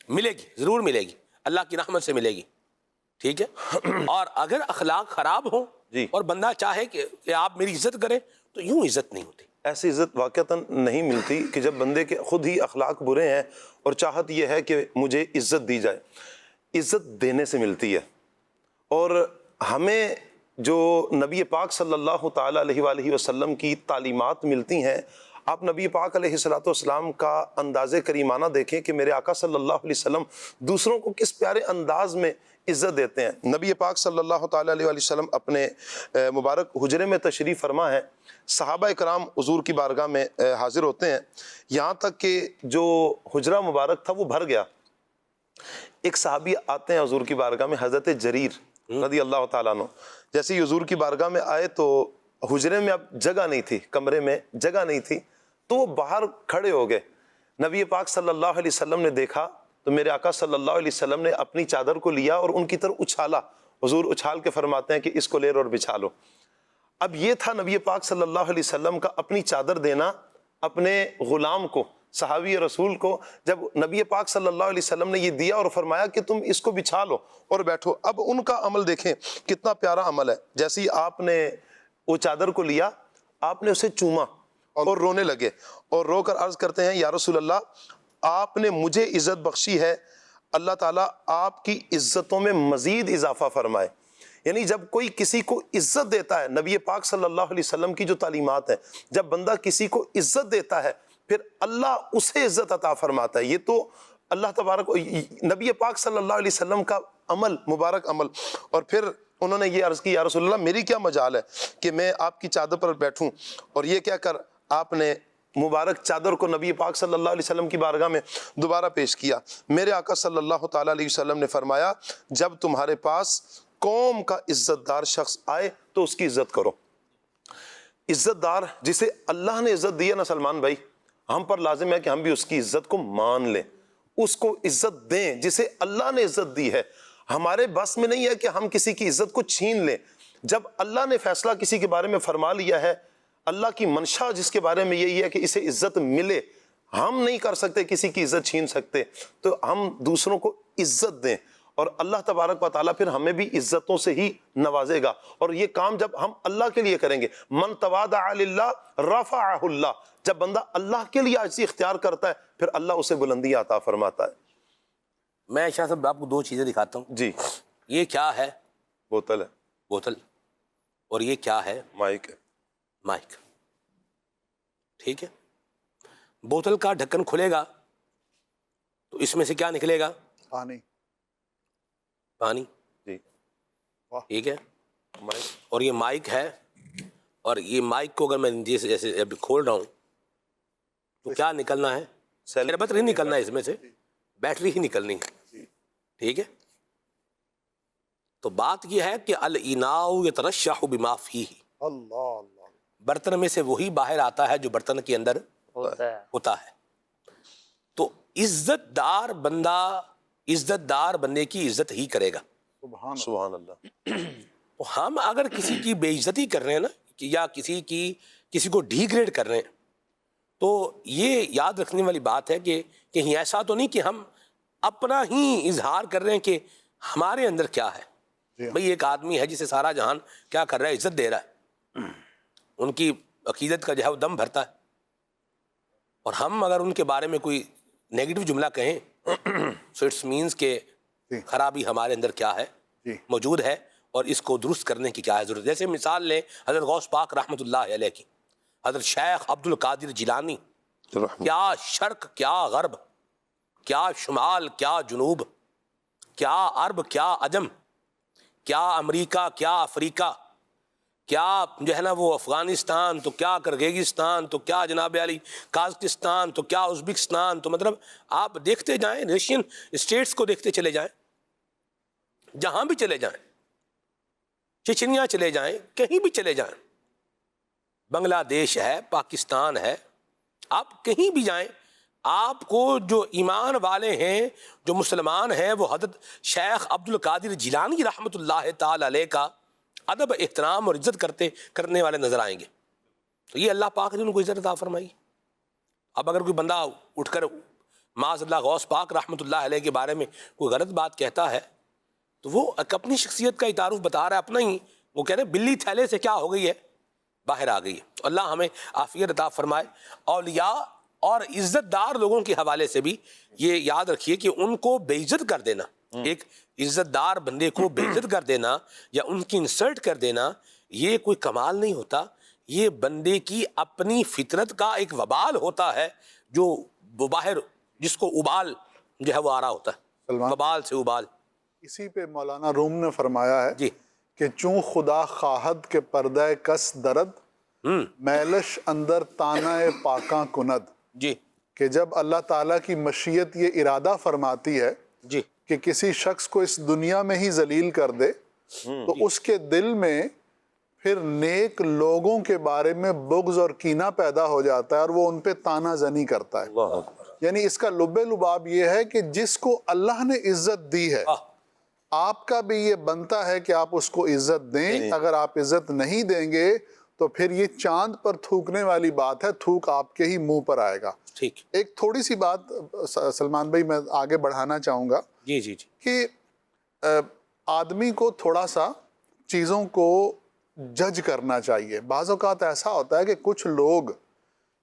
ملے گی، ضرور ملے گی، اللہ کی رحمت سے ملے گی. ٹھیک ہے. اور اگر اخلاق خراب ہوں جی اور بندہ چاہے کہ آپ میری عزت کریں تو یوں عزت نہیں ہوتی. ایسی عزت واقعتاً نہیں ملتی کہ جب بندے کے خود ہی اخلاق برے ہیں اور چاہت یہ ہے کہ مجھے عزت دی جائے. عزت دینے سے ملتی ہے. اور ہمیں جو نبی پاک صلی اللہ تعالیٰ علیہ وآلہ وسلم کی تعلیمات ملتی ہیں، آپ نبی پاک علیہ السلام کا انداز کریمانہ دیکھیں کہ میرے آقا صلی اللہ علیہ وسلم دوسروں کو کس پیارے انداز میں عزت دیتے ہیں. نبی پاک صلی اللہ تعالیٰ علیہ وسلم اپنے مبارک حجرے میں تشریف فرما ہے. صحابہ کرام حضور کی بارگاہ میں حاضر ہوتے ہیں، یہاں تک کہ جو حجرہ مبارک تھا وہ بھر گیا. ایک صحابی آتے ہیں حضور کی بارگاہ میں، حضرت جریر رضی اللہ تعالیٰ عنہ. جیسے ہی حضور کی بارگاہ میں آئے تو حجرے میں اب جگہ نہیں تھی، کمرے میں جگہ نہیں تھی، تو وہ باہر کھڑے ہو گئے. نبی پاک صلی اللہ علیہ وسلم نے دیکھا تو میرے آقا صلی اللہ علیہ وسلم نے اپنی چادر کو لیا اور ان کی طرف اچھالا. حضور اچھال کے فرماتے ہیں کہ اس کو لے اور بچھا لو. اب یہ تھا نبی پاک صلی اللہ علیہ وسلم کا اپنی چادر دینا اپنے غلام کو، صحابی رسول کو. جب نبی پاک صلی اللہ علیہ وسلم نے یہ دیا اور فرمایا کہ تم اس کو بچھا لو اور بیٹھو، اب ان کا عمل دیکھیں کتنا پیارا عمل ہے. جیسے ہی آپ نے وہ چادر کو لیا، آپ نے اسے چوما اور رونے لگے اور رو کر عرض کرتے ہیں یا رسول اللہ، آپ نے مجھے عزت بخشی ہے، اللہ تعالیٰ آپ کی عزتوں میں مزید اضافہ فرمائے. یعنی جب کوئی کسی کو عزت دیتا ہے، نبی پاک صلی اللہ علیہ وسلم کی جو تعلیمات ہیں، جب بندہ کسی کو عزت دیتا ہے پھر اللہ اسے عزت عطا فرماتا ہے. یہ تو اللہ تبارک نبی پاک صلی اللہ علیہ وسلم کا عمل، مبارک عمل. اور پھر انہوں نے یہ عرض کی یا رسول اللہ میری کیا مجال ہے کہ میں آپ کی چادر پر بیٹھوں. اور یہ کہہ کر آپ نے مبارک چادر کو نبی پاک صلی اللہ علیہ وسلم کی بارگاہ میں دوبارہ پیش کیا. میرے آقا صلی اللہ تعالیٰ علیہ وسلم نے فرمایا جب تمہارے پاس قوم کا عزت دار شخص آئے تو اس کی عزت کرو. عزت دار جسے اللہ نے عزت دی ہے نا سلمان بھائی، ہم پر لازم ہے کہ ہم بھی اس کی عزت کو مان لیں، اس کو عزت دیں جسے اللہ نے عزت دی ہے. ہمارے بس میں نہیں ہے کہ ہم کسی کی عزت کو چھین لیں. جب اللہ نے فیصلہ کسی کے بارے میں فرما لیا ہے، اللہ کی منشا جس کے بارے میں یہی ہے کہ اسے عزت ملے، ہم نہیں کر سکتے کسی کی عزت چھین سکتے، تو ہم دوسروں کو عزت دیں اور اللہ تبارک و تعالیٰ پھر ہمیں بھی عزتوں سے ہی نوازے گا. اور یہ کام جب ہم اللہ کے لیے کریں گے، من تواضع للہ رفعہ اللہ، جب بندہ اللہ کے لیے عاجزی اختیار کرتا ہے پھر اللہ اسے بلندی عطا فرماتا ہے. میں شاہ صاحب آپ کو دو چیزیں دکھاتا ہوں. جی. یہ کیا ہے؟ بوتل ہے. بوتل. اور یہ کیا ہے؟ مائک ہے. مائک. ٹھیک ہے. بوتل کا ڈھکن کھلے گا تو اس میں سے کیا نکلے گا؟ پانی. پانی. جی. ٹھیک ہے. مائک. اور یہ مائک ہے. اور یہ مائک کو اگر میں جیسے ابھی کھول رہا ہوں تو کیا نکلنا ہے؟ شربت نہیں نکلنا ہے اس میں سے, بیٹری ہی نکلنی ہے. ٹھیک ہے. تو بات یہ ہے کہ الاناء یترشح بما فیہ, اللہ اللہ, برتن میں سے وہی باہر آتا ہے جو برتن کے اندر ہوتا ہے. تو عزت دار بندے کی عزت ہی کرے گا. سبحان اللہ. ہم اگر کسی کی بے عزتی کر رہے ہیں نا, یا کسی کو ڈی گریڈ کر رہے ہیں, تو یہ یاد رکھنے والی بات ہے کہ کہیں ایسا تو نہیں کہ ہم اپنا ہی اظہار کر رہے ہیں کہ ہمارے اندر کیا ہے. بھئی ایک آدمی ہے جسے سارا جہان کیا کر رہا ہے, عزت دے رہا ہے, ان کی عقیدت کا جو ہے وہ دم بھرتا ہے, اور ہم اگر ان کے بارے میں کوئی نیگیٹو جملہ کہیں سو اٹس مینز کہ خرابی ہمارے اندر کیا ہے, موجود ہے, اور اس کو درست کرنے کی کیا ہے ضرورت. جیسے مثال لیں حضرت غوث پاک رحمۃ اللہ علیہ کی, حضرت شیخ عبد القادر جیلانی. کیا شرق, کیا غرب, کیا شمال, کیا جنوب, کیا عرب, کیا عجم, کیا امریکہ, کیا افریقہ, کیا جو ہے نا وہ افغانستان, تو کیا کرگیزستان, تو کیا جناب علی قازقستان, تو کیا ازبکستان. تو مطلب آپ دیکھتے جائیں, ایشین اسٹیٹس کو دیکھتے چلے جائیں, جہاں بھی چلے جائیں, چچنیا چلے جائیں, کہیں بھی چلے جائیں, بنگلہ دیش ہے, پاکستان ہے, آپ کہیں بھی جائیں, آپ کو جو ایمان والے ہیں, جو مسلمان ہیں, وہ حضرت شیخ عبد القادر جیلانی رحمۃ اللہ تعالی علیہ کا ادب, احترام اور عزت کرنے والے نظر آئیں گے. تو یہ اللہ پاک نے ان کو عزت عطا فرمائی. اب اگر کوئی بندہ اٹھ کر معاذ اللہ غوث پاک رحمۃ اللہ علیہ کے بارے میں کوئی غلط بات کہتا ہے, تو وہ اپنی شخصیت کا ہی تعارف بتا رہا ہے اپنا ہی. وہ کہہ رہے ہیں بلی تھیلے سے کیا ہو گئی ہے, باہر آ گئی ہے. تو اللہ ہمیں عافیت عطا فرمائے. اولیاء اور عزت دار لوگوں کے حوالے سے بھی یہ یاد رکھیے کہ ان کو بے عزت کر دینا, ایک عزت دار بندے کو بے عزت کر دینا یا ان کی انسلٹ کر دینا, یہ کوئی کمال نہیں ہوتا. یہ بندے کی اپنی فطرت کا ایک وبال ہوتا ہے, جو باہر جس کو ابال جو ہے وہ آ رہا ہوتا ہے, وبال سے ابال. اسی پہ مولانا روم نے فرمایا ہے جی کہ چوں خدا خواہد کے پردہ کس درد, میلش اندر تانہ پاکاں کند. جی. کہ جب اللہ تعالیٰ کی مشیت یہ ارادہ فرماتی ہے جی کہ کسی شخص کو اس دنیا میں ہی ذلیل کر دے, تو اس کے دل میں پھر نیک لوگوں کے بارے میں بغض اور کینہ پیدا ہو جاتا ہے, اور وہ ان پہ تانا زنی کرتا ہے. یعنی اس کا لب لباب یہ ہے کہ جس کو اللہ نے عزت دی ہے, آپ کا بھی یہ بنتا ہے کہ آپ اس کو عزت دیں. اگر آپ عزت نہیں دیں گے تو پھر یہ چاند پر تھوکنے والی بات ہے, تھوک آپ کے ہی منہ پر آئے گا. ٹھیک. ایک تھوڑی سی بات سلمان بھائی میں آگے بڑھانا چاہوں گا. جی جی جی. کہ آدمی کو تھوڑا سا چیزوں کو جج کرنا چاہیے. بعض اوقات ایسا ہوتا ہے کہ کچھ لوگ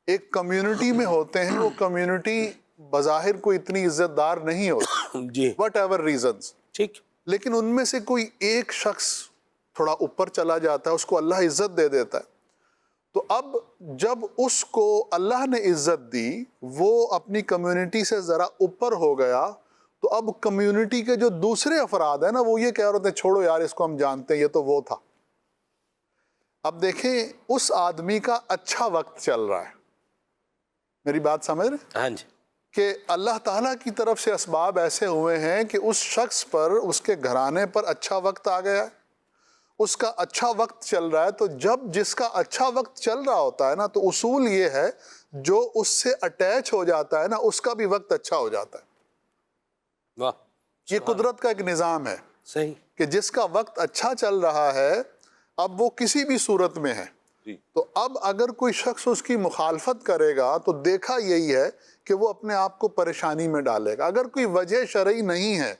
ایک کمیونٹی میں ہوتے ہیں, وہ کمیونٹی بظاہر کوئی اتنی عزت دار نہیں ہوتی, جی وٹ ایور ریزنز. ٹھیک. لیکن ان میں سے کوئی ایک شخص تھوڑا اوپر چلا جاتا ہے, اس کو اللہ عزت دے دیتا ہے. تو اب جب اس کو اللہ نے عزت دی, وہ اپنی کمیونٹی سے ذرا اوپر ہو گیا, تو اب کمیونٹی کے جو دوسرے افراد ہیں نا, وہ یہ کہہ رہے ہیں چھوڑو یار اس کو ہم جانتے ہیں, یہ تو وہ تھا. اب دیکھیں اس آدمی کا اچھا وقت چل رہا ہے, میری بات سمجھ رہے ہیں؟ ہاں جی. کہ اللہ تعالیٰ کی طرف سے اسباب ایسے ہوئے ہیں کہ اس شخص پر, اس کے گھرانے پر اچھا وقت آ گیا ہے, اس کا اچھا وقت چل رہا ہے. تو جب جس کا اچھا وقت چل رہا ہوتا ہے نا, تو اصول یہ ہے جو اس سے اٹیچ ہو جاتا ہے نا, اس کا بھی وقت اچھا ہو جاتا ہے. واہ. یہ قدرت کا ایک نظام ہے. صحیح. کہ جس کا وقت اچھا چل رہا ہے, اب وہ کسی بھی صورت میں ہے, تو اب اگر کوئی شخص اس کی مخالفت کرے گا تو دیکھا یہی ہے کہ وہ اپنے آپ کو پریشانی میں ڈالے گا. اگر کوئی وجہ شرعی نہیں ہے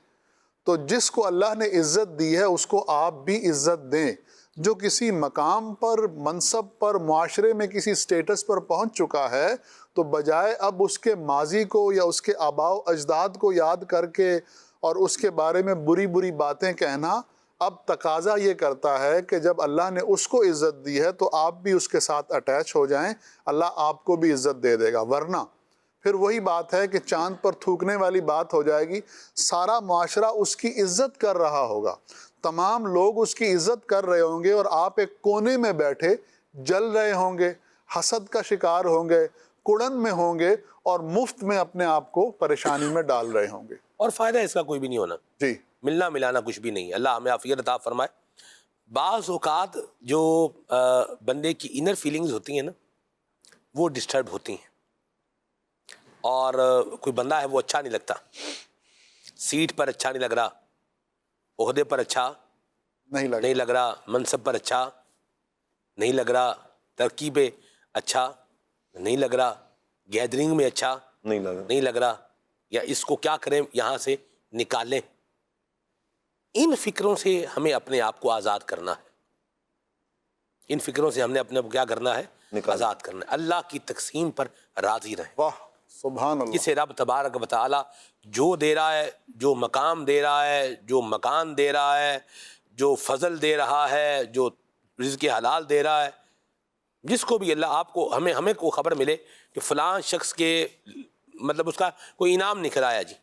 تو جس کو اللہ نے عزت دی ہے اس کو آپ بھی عزت دیں. جو کسی مقام پر, منصب پر, معاشرے میں کسی سٹیٹس پر پہنچ چکا ہے, تو بجائے اب اس کے ماضی کو یا اس کے آباء و اجداد کو یاد کر کے اور اس کے بارے میں بری بری باتیں کہنا اب تقاضا یہ کرتا ہے کہ جب اللہ نے اس کو عزت دی ہے تو آپ بھی اس کے ساتھ اٹیچ ہو جائیں، اللہ آپ کو بھی عزت دے دے گا، ورنہ پھر وہی بات ہے کہ چاند پر تھوکنے والی بات ہو جائے گی، سارا معاشرہ اس کی عزت کر رہا ہوگا، تمام لوگ اس کی عزت کر رہے ہوں گے اور آپ ایک کونے میں بیٹھے جل رہے ہوں گے، حسد کا شکار ہوں گے، کڑن میں ہوں گے اور مفت میں اپنے آپ کو پریشانی میں ڈال رہے ہوں گے، اور فائدہ اس کا کوئی بھی نہیں ہونا، جی ملنا ملانا کچھ بھی نہیں۔ اللہ ہمیں عافیت عطا فرمائے۔ بعض اوقات جو بندے کی انر فیلنگز ہوتی ہیں نا وہ ڈسٹرب ہوتی ہیں، اور کوئی بندہ ہے وہ اچھا نہیں لگتا، سیٹ پر اچھا نہیں لگ رہا، عہدے پر اچھا نہیں لگ رہا، منصب پر اچھا نہیں لگ رہا، ترقی پہ اچھا نہیں لگ رہا، گیدرنگ میں اچھا نہیں لگ رہا، یا اس کو کیا کریں یہاں سے نکالیں۔ ان فکروں سے ہمیں اپنے آپ کو آزاد کرنا ہے، ان فکروں سے ہم نے اپنے آپ کو کیا کرنا ہے؟ آزاد کرنا ہے۔ اللہ کی تقسیم پر راضی رہیں۔ واہ سبحان اللہ۔ جسے رب تبارک و تعالی جو دے رہا ہے، جو مقام دے رہا ہے، جو مکان دے رہا ہے، جو فضل دے رہا ہے، جو رزق حلال دے رہا ہے، جس کو بھی اللہ آپ کو ہمیں کو خبر ملے کہ فلاں شخص کے مطلب اس کا کوئی انعام نکل آیا جی،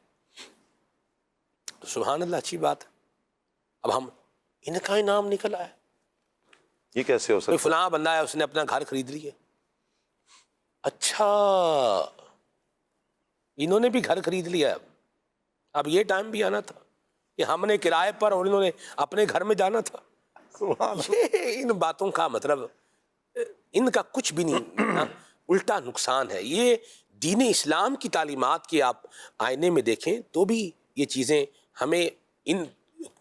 تو سبحان اللہ، اچھی بات ہے۔ اب ہم ان کا انعام نکل آیا، یہ کیسے ہو سکتا کوئی فلاں بندہ ہے اس نے اپنا گھر خرید لیے، اچھا انہوں نے بھی گھر خرید لیا، اب یہ ٹائم بھی آنا تھا کہ ہم نے کرائے پر اور انہوں نے اپنے گھر میں جانا تھا۔ یہ ان باتوں کا مطلب ان کا کچھ بھی نہیں، الٹا نقصان ہے۔ یہ دین اسلام کی تعلیمات کے آپ آئینے میں دیکھیں تو بھی یہ چیزیں ہمیں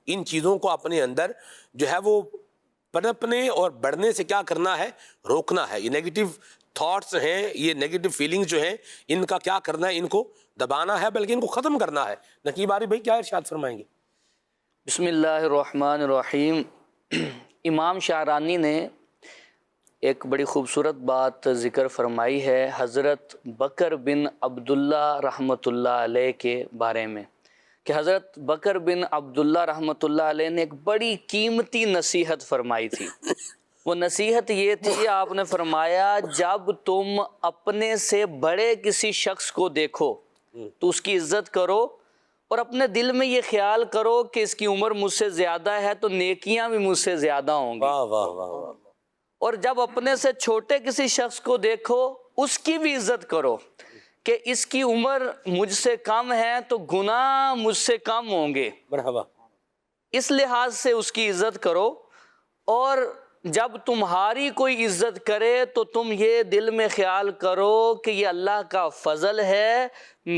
ان چیزوں کو اپنے اندر جو ہے وہ پنپنے اور بڑھنے سے کیا کرنا ہے؟ روکنا ہے۔ یہ نیگیٹو تھاٹس ہیں، یہ نیگیٹو فیلنگز جو ہیں، ان کا کیا کرنا ہے؟ ان کو دبانا ہے، بلکہ ان کو ختم کرنا ہے۔ نقیب عارف بھائی کیا ارشاد فرمائیں گے؟ بسم اللہ الرحمن الرحیم۔ امام شاعرانی نے ایک بڑی خوبصورت بات ذکر فرمائی ہے حضرت بکر بن عبداللہ رحمۃ اللہ علیہ کے بارے میں، کہ حضرت بکر بن عبداللہ رحمۃ اللہ علیہ نے ایک بڑی قیمتی نصیحت فرمائی تھی۔ وہ نصیحت یہ تھی، آپ نے فرمایا جب تم اپنے سے بڑے کسی شخص کو دیکھو تو اس کی عزت کرو، اور اپنے دل میں یہ خیال کرو کہ اس کی عمر مجھ سے زیادہ ہے تو نیکیاں بھی مجھ سے زیادہ ہوں گی۔ واہ واہ واہ واہ۔ اور جب اپنے سے چھوٹے کسی شخص کو دیکھو اس کی بھی عزت کرو کہ اس کی عمر مجھ سے کم ہے تو گناہ مجھ سے کم ہوں گے، مرحبا۔ اس لحاظ سے اس کی عزت کرو۔ اور جب تمہاری کوئی عزت کرے تو تم یہ دل میں خیال کرو کہ یہ اللہ کا فضل ہے،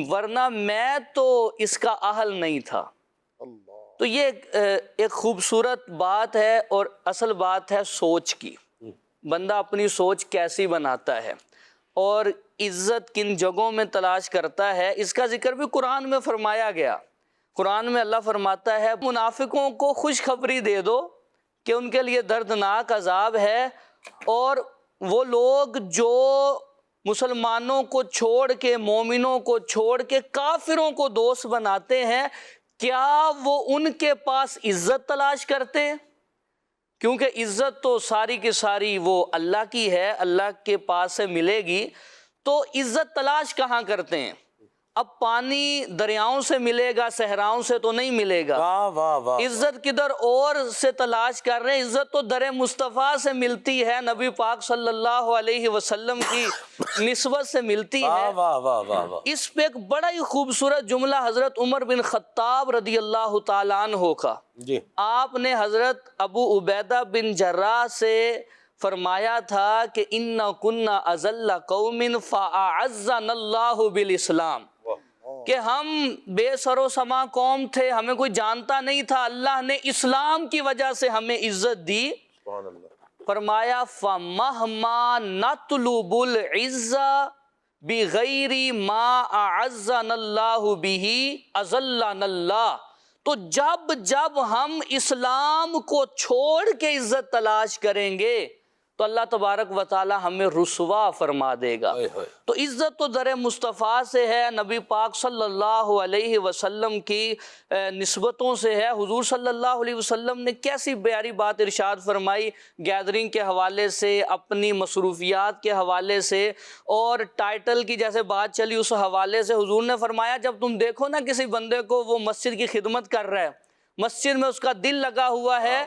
ورنہ میں تو اس کا اہل نہیں تھا۔ تو یہ ایک خوبصورت بات ہے، اور اصل بات ہے سوچ کی، بندہ اپنی سوچ کیسی بناتا ہے اور عزت کن جگہوں میں تلاش کرتا ہے۔ اس کا ذکر بھی قرآن میں فرمایا گیا۔ قرآن میں اللہ فرماتا ہے منافقوں کو خوشخبری دے دو کہ ان کے لیے دردناک عذاب ہے، اور وہ لوگ جو مسلمانوں کو چھوڑ کے، مومنوں کو چھوڑ کے کافروں کو دوست بناتے ہیں، کیا وہ ان کے پاس عزت تلاش کرتے ہیں؟ کیونکہ عزت تو ساری کی ساری وہ اللہ کی ہے، اللہ کے پاس سے ملے گی، تو عزت تلاش کہاں کرتے ہیں؟ اب پانی دریاؤں سے ملے گا، صحراؤں سے تو نہیں ملے گا۔ واہ واہ واہ۔ عزت کدھر اور سے تلاش کر رہے ہیں؟ عزت تو در مصطفیٰ سے ملتی ہے، نبی پاک صلی اللہ علیہ وسلم کی نسبت سے ملتی ہے۔ واہ واہ واہ واہ واہ۔ اس پہ ایک بڑا ہی خوبصورت جملہ حضرت عمر بن خطاب رضی اللہ تعالیٰ عنہ کا، جی، آپ نے حضرت ابو عبیدہ بن جراح سے فرمایا تھا کہ اِنَّا كُنَّا أَذَلَّ قَوْمٍ فَأَعَزَّنَا اللَّهُ بِالْإِسْلَامِ، کہ ہم بے سر و سما قوم تھے، ہمیں کوئی جانتا نہیں تھا، اللہ نے اسلام کی وجہ سے ہمیں عزت دی۔ فرمایا فَمَهْمَا نَطْلُبُ الْعِزَّةَ بِغَيْرِ مَا أَعَزَّنَا اللَّهُ بِهِ أَذَلَّنَا اللَّهُ، تو جب ہم اسلام کو چھوڑ کے عزت تلاش کریں گے تو اللہ تبارک و تعالی ہمیں رسوا فرما دے گا۔ تو عزت تو در مصطفیٰ سے ہے، نبی پاک صلی اللہ علیہ وسلم کی نسبتوں سے ہے۔ حضور صلی اللہ علیہ وسلم نے کیسی پیاری بات ارشاد فرمائی گیدرنگ کے حوالے سے، اپنی مصروفیات کے حوالے سے، اور ٹائٹل کی جیسے بات چلی اس حوالے سے حضور نے فرمایا جب تم دیکھو نا کسی بندے کو وہ مسجد کی خدمت کر رہا ہے، مسجد میں اس کا دل لگا ہوا ہے،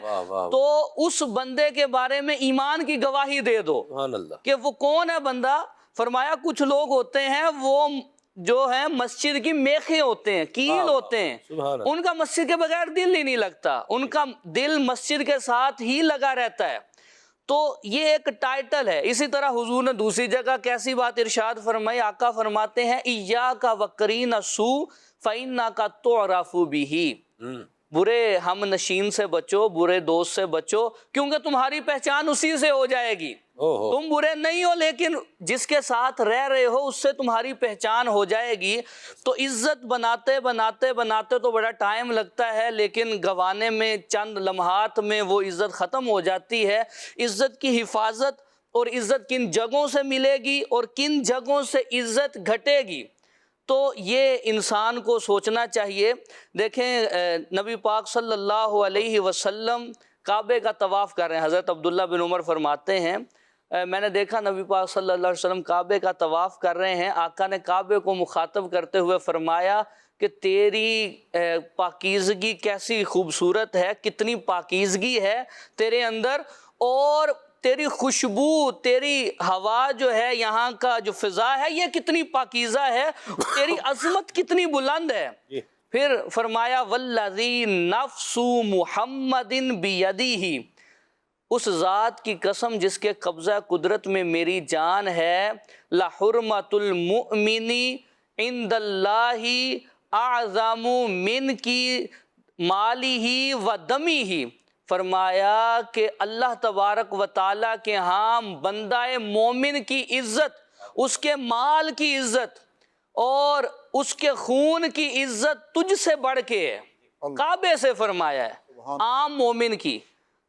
تو اس بندے کے بارے میں ایمان کی گواہی دے دو کہ وہ کون ہے بندہ۔ فرمایا کچھ لوگ ہوتے ہیں وہ جو ہیں مسجد کی میخیں ہوتے ہیں، کیل ہوتے ہیں، ان کا مسجد کے بغیر دل ہی نہیں لگتا، ان کا دل مسجد کے ساتھ ہی لگا رہتا ہے۔ تو یہ ایک ٹائٹل ہے۔ اسی طرح حضور نے دوسری جگہ کیسی بات ارشاد فرمائی، آقا فرماتے ہیں ایاک وقرین السوء فإنک تعرف بہ، برے ہم نشین سے بچو، برے دوست سے بچو، کیونکہ تمہاری پہچان اسی سے ہو جائے گی۔ تم برے نہیں ہو لیکن جس کے ساتھ رہ رہے ہو اس سے تمہاری پہچان ہو جائے گی۔ تو عزت بناتے بناتے بناتے تو بڑا ٹائم لگتا ہے، لیکن گنوانے میں چند لمحات میں وہ عزت ختم ہو جاتی ہے۔ عزت کی حفاظت اور عزت کن جگہوں سے ملے گی اور کن جگہوں سے عزت گھٹے گی، تو یہ انسان کو سوچنا چاہیے۔ دیکھیں نبی پاک صلی اللہ علیہ وسلم کعبے کا طواف کر رہے ہیں۔ حضرت عبداللہ بن عمر فرماتے ہیں میں نے دیکھا نبی پاک صلی اللہ علیہ وسلم کعبے کا طواف کر رہے ہیں، آقا نے کعبے کو مخاطب کرتے ہوئے فرمایا کہ تیری پاکیزگی کیسی خوبصورت ہے، کتنی پاکیزگی ہے تیرے اندر، اور تیری خوشبو، تیری ہوا جو ہے، یہاں کا جو فضا ہے یہ کتنی پاکیزہ ہے، تیری عظمت کتنی بلند ہے۔ پھر فرمایا والذی نفس محمد بیدہ، اس ذات کی قسم جس کے قبضہ قدرت میں میری جان ہے، لحرمت المؤمن عند اللہ اعظم من کی مالہ و دمہ، فرمایا کہ اللہ تبارک و تعالیٰ کے ہاں بندہ مومن کی عزت، اس کے مال کی عزت اور اس کے خون کی عزت تجھ سے بڑھ کے ہے، کعبے سے فرمایا ہے، عام مومن کی۔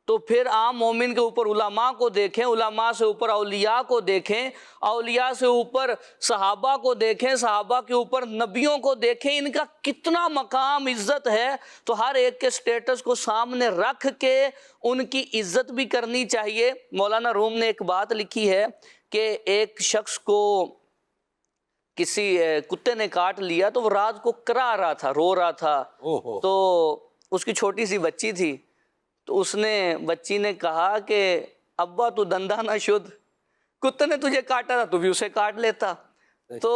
تو پھر عام مومن کے اوپر علماء کو دیکھیں، علماء سے اوپر اولیاء کو دیکھیں، اولیاء سے اوپر صحابہ کو دیکھیں، صحابہ کے اوپر نبیوں کو دیکھیں، ان کا کتنا مقام عزت ہے۔ تو ہر ایک کے سٹیٹس کو سامنے رکھ کے ان کی عزت بھی کرنی چاہیے۔ مولانا روم نے ایک بات لکھی ہے کہ ایک شخص کو کسی کتے نے کاٹ لیا تو وہ رات کو کرا رہا تھا، رو رہا تھا، تو اس کی چھوٹی سی بچی تھی، تو اس نے بچی نے کہا کہ ابا تو دندہ نہ شد، کتے نے تجھے کاٹا تھا تو بھی اسے کاٹ لیتا۔ تو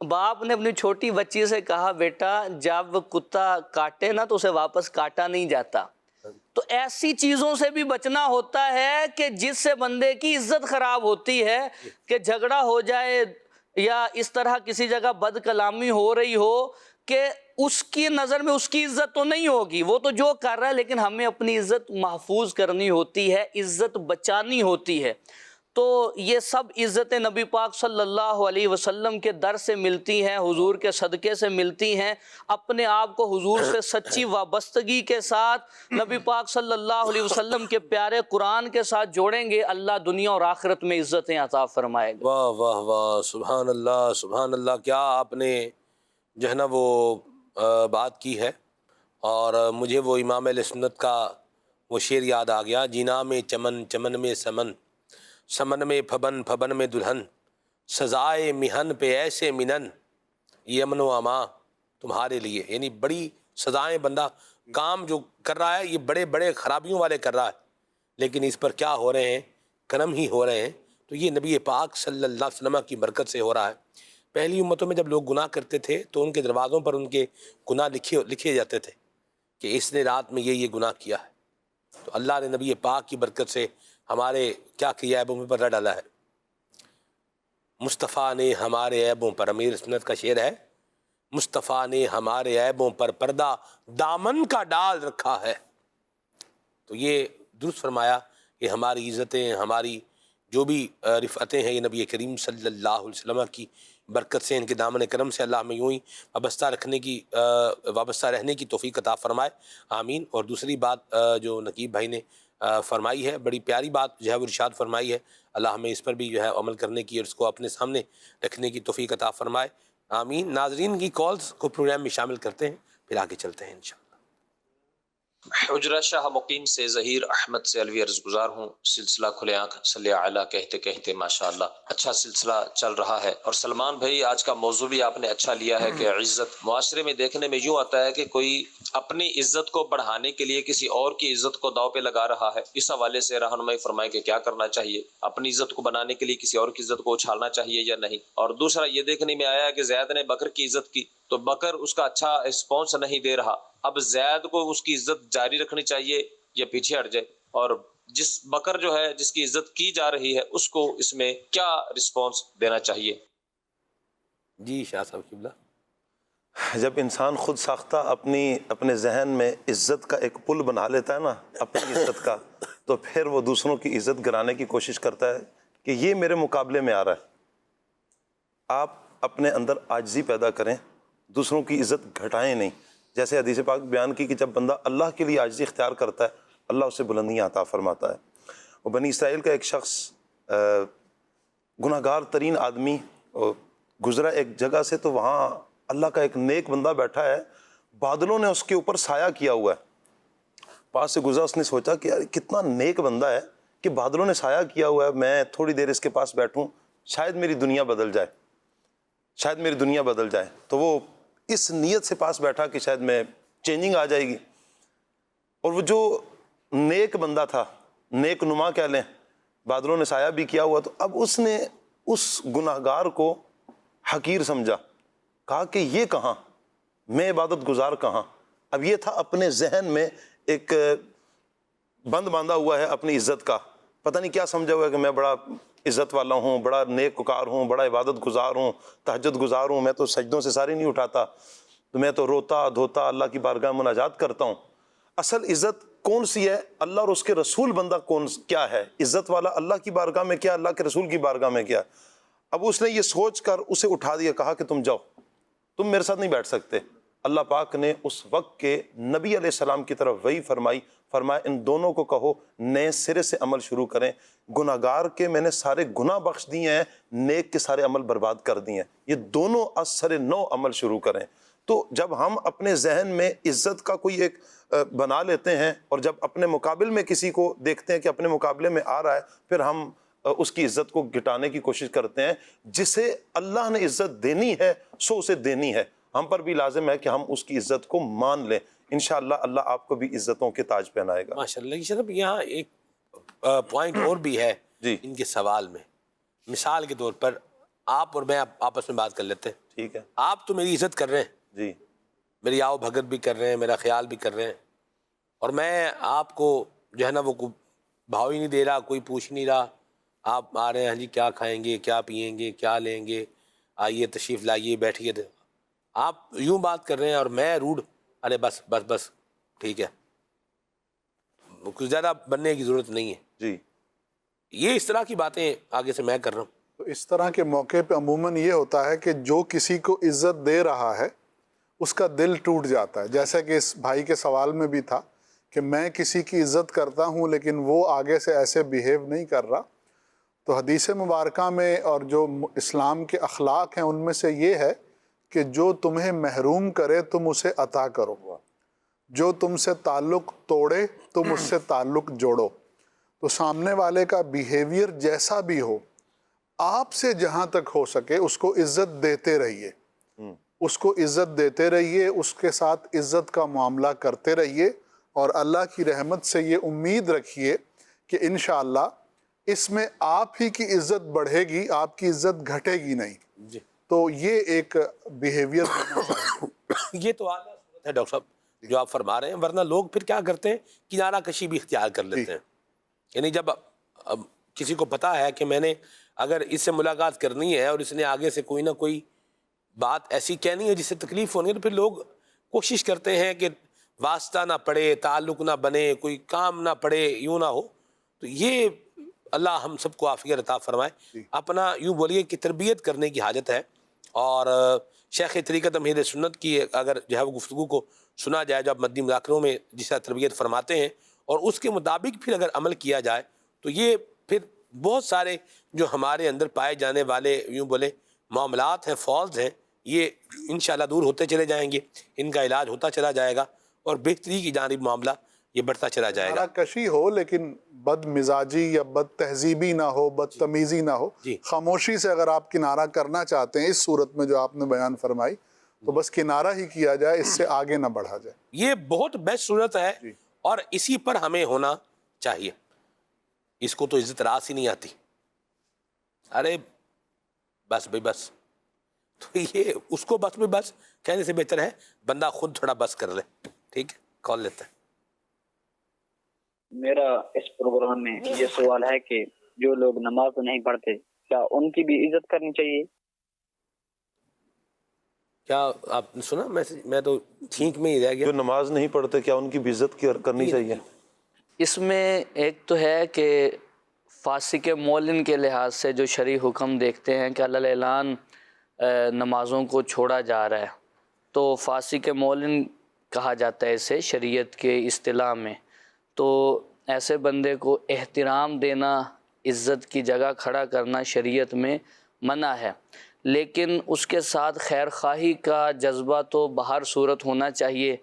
باپ نے اپنی چھوٹی بچی سے کہا بیٹا جب کتا کاٹے نا تو اسے واپس کاٹا نہیں جاتا۔ تو ایسی چیزوں سے بھی بچنا ہوتا ہے کہ جس سے بندے کی عزت خراب ہوتی ہے، کہ جھگڑا ہو جائے یا اس طرح کسی جگہ بد کلامی ہو رہی ہو کہ اس کی نظر میں اس کی عزت تو نہیں ہوگی، وہ تو جو کر رہا ہے، لیکن ہمیں اپنی عزت محفوظ کرنی ہوتی ہے، عزت بچانی ہوتی ہے۔ تو یہ سب عزتیں نبی پاک صلی اللہ علیہ وسلم کے در سے ملتی ہیں، حضور کے صدقے سے ملتی ہیں۔ اپنے آپ کو حضور سے سچی وابستگی کے ساتھ نبی پاک صلی اللہ علیہ وسلم کے پیارے قرآن کے ساتھ جوڑیں گے، اللہ دنیا اور آخرت میں عزتیں عطا فرمائے گا۔ واہ واہ واہ، سبحان اللہ سبحان اللہ، کیا آپ نے جو ہے نا وہ بات کی ہے، اور مجھے وہ امام اہل سنت کا وہ شعر یاد آ گیا، جینا میں چمن چمن میں سمن، سمن میں پھبن پھبن میں دلہن، سزائے مہن پہ ایسے منن، یہ امن و امان تمہارے لیے۔ یعنی بڑی سزائیں، بندہ کام جو کر رہا ہے یہ بڑے بڑے خرابیوں والے کر رہا ہے، لیکن اس پر کیا ہو رہے ہیں، کرم ہی ہو رہے ہیں۔ تو یہ نبی پاک صلی اللہ علیہ وسلم کی برکت سے ہو رہا ہے۔ پہلی امتوں میں جب لوگ گناہ کرتے تھے تو ان کے دروازوں پر ان کے گناہ لکھے جاتے تھے کہ اس نے رات میں یہ گناہ کیا ہے۔ تو اللہ نے نبی پاک کی برکت سے ہمارے کیا کیا عیبوں میں پردہ ڈالا ہے۔ مصطفیٰ نے ہمارے عیبوں پر، امیر سنت کا شعر ہے، مصطفیٰ نے ہمارے عیبوں پر پردہ دامن کا ڈال رکھا ہے۔ تو یہ درست فرمایا کہ ہماری عزتیں، ہماری جو بھی رفعتیں ہیں، یہ نبی کریم صلی اللہ علیہ وسلم کی برکت سے، ان کے دامن کرم سے اللہ ہمیں یوں ہی وابستہ رہنے کی توفیق عطا فرمائے، آمین۔ اور دوسری بات جو نقیب بھائی نے فرمائی ہے، بڑی پیاری بات جو ہے وہ ارشاد فرمائی ہے. اللہ ہمیں اس پر بھی جو ہے عمل کرنے کی اور اس کو اپنے سامنے رکھنے کی توفیق عطا فرمائے. آمین. ناظرین کی کالز کو پروگرام میں شامل کرتے ہیں، پھر آگے چلتے ہیں انشاءاللہ. حجرہ شاہ مقیم سے ظہیر احمد سے الوی عرض گزار ہوں. سلسلہ کھلے آنکھ صلی اعلیٰ کہتے کہتے ماشاءاللہ اچھا سلسلہ چل رہا ہے. اور سلمان بھائی آج کا موضوع بھی آپ نے اچھا لیا ہے کہ عزت. معاشرے میں دیکھنے میں یوں آتا ہے کہ کوئی اپنی عزت کو بڑھانے کے لیے کسی اور کی عزت کو داؤ پہ لگا رہا ہے. اس حوالے سے رہنمائی فرمائے کہ کیا کرنا چاہیے؟ اپنی عزت کو بنانے کے لیے کسی اور کی عزت کو اچھالنا چاہیے یا نہیں؟ اور دوسرا یہ دیکھنے میں آیا کہ زید نے بکر کی عزت کی تو بکر اس کا اچھا رسپانس نہیں دے رہا. اب زید کو اس کی عزت جاری رکھنی چاہیے یا پیچھے ہٹ جائے؟ اور جس بکر جو ہے جس کی عزت کی جا رہی ہے اس کو اس میں کیا رسپانس دینا چاہیے؟ جی شاہ صاحب قبلہ. جب انسان خود ساختہ اپنے ذہن میں عزت کا ایک پل بنا لیتا ہے نا اپنی عزت کا، تو پھر وہ دوسروں کی عزت گرانے کی کوشش کرتا ہے کہ یہ میرے مقابلے میں آ رہا ہے. آپ اپنے اندر عاجزی پیدا کریں، دوسروں کی عزت گھٹائیں نہیں. جیسے حدیث پاک بیان کی کہ جب بندہ اللہ کے لیے عاجزی اختیار کرتا ہے اللہ اسے بلندیاں عطا فرماتا ہے. وہ بنی اسرائیل کا ایک شخص گناہ گار ترین آدمی گزرا ایک جگہ سے، تو وہاں اللہ کا ایک نیک بندہ بیٹھا ہے، بادلوں نے اس کے اوپر سایہ کیا ہوا ہے. پاس سے گزرا، اس نے سوچا کہ یار کتنا نیک بندہ ہے کہ بادلوں نے سایہ کیا ہوا ہے، میں تھوڑی دیر اس کے پاس بیٹھوں، شاید میری دنیا بدل جائے، شاید میری دنیا بدل جائے. تو وہ اس نیت سے پاس بیٹھا کہ شاید میں چینجنگ آ جائے گی. اور وہ جو نیک بندہ تھا، نیک نما کہہ لیں، بادلوں نے سایہ بھی کیا ہوا، تو اب اس نے اس گناہ گار کو حقیر سمجھا، کہا کہ یہ کہاں، میں عبادت گزار کہاں. اب یہ تھا اپنے ذہن میں ایک بند باندھا ہوا ہے اپنی عزت کا، پتہ نہیں کیا سمجھا ہوا ہے کہ میں بڑا عزت والا ہوں، بڑا نیک وکار ہوں، بڑا عبادت گزار ہوں، تہجد گزار ہوں، میں تو سجدوں سے ساری نہیں اٹھاتا، تو میں تو روتا دھوتا اللہ کی بارگاہ مناجات کرتا ہوں. اصل عزت کون سی ہے؟ اللہ اور اس کے رسول بندہ کیا ہے؟ عزت والا اللہ کی بارگاہ میں کیا، اللہ کے رسول کی بارگاہ میں کیا. اب اس نے یہ سوچ کر اسے اٹھا دیا، کہا کہ تم جاؤ، تم میرے ساتھ نہیں بیٹھ سکتے. اللہ پاک نے اس وقت کے نبی علیہ السلام کی طرف وحی فرمایا ان دونوں کو کہو نئے سرے سے عمل شروع کریں. گناہ گار کے میں نے سارے گناہ بخش دیے ہیں، نیک کے سارے عمل برباد کر دیے ہیں، یہ دونوں از سر نو عمل شروع کریں. تو جب ہم اپنے ذہن میں عزت کا کوئی ایک بنا لیتے ہیں اور جب اپنے مقابل میں کسی کو دیکھتے ہیں کہ اپنے مقابلے میں آ رہا ہے، پھر ہم اس کی عزت کو گٹانے کی کوشش کرتے ہیں. جسے اللہ نے عزت دینی ہے سو اسے دینی ہے، ہم پر بھی لازم ہے کہ ہم اس کی عزت کو مان لیں. انشاءاللہ اللہ آپ کو بھی عزتوں کے تاج پہنائے گا. ماشاءاللہ. یہ صرف یہاں ایک پوائنٹ اور بھی ہے جی ان کے سوال میں. مثال کے طور پر آپ اور میں آپس میں بات کر لیتے ہیں. ٹھیک ہے. آپ تو میری عزت کر رہے ہیں، جی میری آؤ بھگت بھی کر رہے ہیں، میرا خیال بھی کر رہے ہیں، اور میں آپ کو جو ہے نا وہ بھاؤ ہی نہیں دے رہا، کوئی پوچھ نہیں رہا. آپ آ رہے ہیں، ہاں جی کیا کھائیں گے، کیا پئیں گے، کیا لیں گے، آئیے تشریف لائیے بیٹھیے. آپ یوں بات کر رہے ہیں اور میں روڈ، ارے بس بس بس ٹھیک ہے، کچھ زیادہ بننے کی ضرورت نہیں ہے. جی یہ اس طرح کی باتیں آگے سے میں کر رہا ہوں. تو اس طرح کے موقع پہ عموماً یہ ہوتا ہے کہ جو کسی کو عزت دے رہا ہے اس کا دل ٹوٹ جاتا ہے. جیسا کہ اس بھائی کے سوال میں بھی تھا کہ میں کسی کی عزت کرتا ہوں لیکن وہ آگے سے ایسے بیہیو نہیں کر رہا. تو حدیث مبارکہ میں اور جو اسلام کے اخلاق ہیں ان میں سے یہ ہے کہ جو تمہیں محروم کرے تم اسے عطا کرو، جو تم سے تعلق توڑے تم اس سے تعلق جوڑو. تو سامنے والے کا بیہیویئر جیسا بھی ہو، آپ سے جہاں تک ہو سکے اس کو عزت دیتے رہیے، اس کو عزت دیتے رہیے، اس کے ساتھ عزت کا معاملہ کرتے رہیے، اور اللہ کی رحمت سے یہ امید رکھیے کہ انشاءاللہ اس میں آپ ہی کی عزت بڑھے گی، آپ کی عزت گھٹے گی نہیں. جی تو یہ ایک بیہیویئر یہ تو اعلیٰ صورت ہے ڈاکٹر صاحب جو آپ فرما رہے ہیں. ورنہ لوگ پھر کیا کرتے ہیں، کنارہ کشی بھی اختیار کر لیتے ہیں. یعنی جب کسی کو پتا ہے کہ میں نے اگر اس سے ملاقات کرنی ہے اور اس نے آگے سے کوئی نہ کوئی بات ایسی کہنی ہے جس سے تکلیف ہونی ہے، تو پھر لوگ کوشش کرتے ہیں کہ واسطہ نہ پڑے، تعلق نہ بنے، کوئی کام نہ پڑے، یوں نہ ہو. تو یہ اللہ ہم سب کو عافیت عطا فرمائے. اپنا یوں بولیے کہ تربیت کرنے کی حاجت ہے. اور شیخ طریقت امیر سنت کی اگر جو ہے وہ گفتگو کو سنا جائے، جب مدنی مذاکروں میں جس طرح تربیت فرماتے ہیں اور اس کے مطابق پھر اگر عمل کیا جائے تو یہ پھر بہت سارے جو ہمارے اندر پائے جانے والے یوں بولے معاملات ہیں، فالز ہیں، یہ انشاءاللہ دور ہوتے چلے جائیں گے، ان کا علاج ہوتا چلا جائے گا اور بہتری کی جانب معاملہ یہ بڑھتا چلا جائے گا۔ کنارہ کشی ہو لیکن بد مزاجی یا بد تہذیبی نہ ہو، بد تمیزی نہ ہو، خاموشی سے اگر آپ کنارہ کرنا چاہتے ہیں اس صورت میں جو آپ نے بیان فرمائی تو بس کنارہ ہی کیا جائے، اس سے آگے نہ بڑھا جائے۔ یہ بہت بیسٹ صورت ہے اور اسی پر ہمیں ہونا چاہیے۔ اس کو تو عزت راس ہی نہیں آتی، ارے بس بھائی بس، تو یہ اس کو بس بھی بس کہنے سے بہتر ہے بندہ خود تھوڑا بس کر لے۔ ٹھیک ہے، کال لیتا ہے۔ میرا اس پروگرام میں یہ سوال ہے کہ جو لوگ نماز نہیں پڑھتے کیا ان کی بھی عزت کرنی چاہیے؟ کیا آپ نے سنا میسج؟ میں تو ٹھیک میں ہی رہ گیا۔ جو نماز نہیں پڑھتے کیا ان کی بھی عزت کرنی چاہیے؟ اس میں ایک تو ہے کہ فاسق معلن کے لحاظ سے جو شرعی حکم دیکھتے ہیں کہ اللہ اعلان نمازوں کو چھوڑا جا رہا ہے، تو فاسق معلن کہا جاتا ہے اسے شریعت کے اصطلاح میں۔ تو ایسے بندے کو احترام دینا، عزت کی جگہ کھڑا کرنا شریعت میں منع ہے، لیکن اس کے ساتھ خیر خواہی کا جذبہ تو بہر صورت ہونا چاہیے،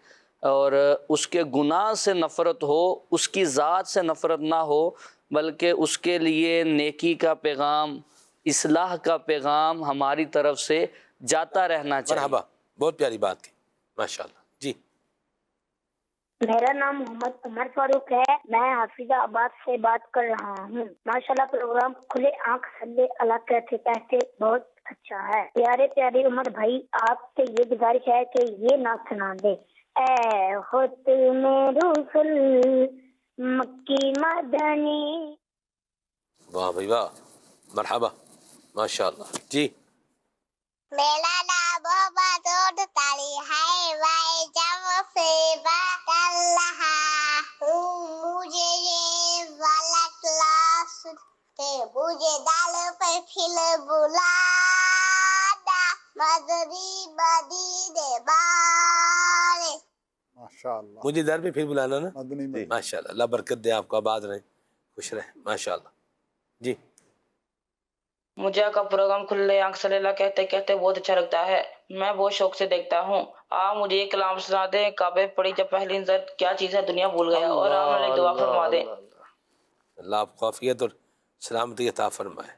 اور اس کے گناہ سے نفرت ہو، اس کی ذات سے نفرت نہ ہو، بلکہ اس کے لیے نیکی کا پیغام، اصلاح کا پیغام ہماری طرف سے جاتا رہنا چاہیے۔ مرحبا، بہت پیاری بات کی، ماشاءاللہ۔ جی، میرا نام محمد عمر فاروق ہے، میں حافظہ آباد سے بات کر رہا ہوں۔ ماشاءاللہ پروگرام کھلے آنکھ صلی اللہ کہتے کہتے بہت اچھا ہے۔ پیارے پیارے عمر بھائی، آپ سے یہ گزارش ہے کہ یہ نعت سنا دے۔ اے ختم رسل مکی مدنی۔ واہ بھائی واہ، مرحبا، ماشاءاللہ۔ جی، میرا نام محمد تالی ہے، میں جب سے بات کر رہا ہوں۔ مجھے یہ والا کلاس کہ مجھے دال پہ پھر بلانا مدری مدینے بارے۔ ماشاءاللہ، مجھے در پہ پھر بلانا نا۔ مدنی میں ماشاءاللہ، اللہ برکت دے آپ کو، آباد رہیں، خوش رہیں، ماشاءاللہ۔ جی، مجھے آپ کا پروگرام کھلے آنکھ صلی اللہ کہتے کہتے بہت اچھا لگتا ہے، میں بہت شوق سے دیکھتا ہوں۔ آپ مجھے ایک کلام سنا دیں، کعبے پڑی جب پہلی نظر کیا چیز ہے دنیا بھول گیا، اور آپ میرے دعا فرما دیں۔ اللہ آپ کو عافیت اور سلامتی عطا فرمائے۔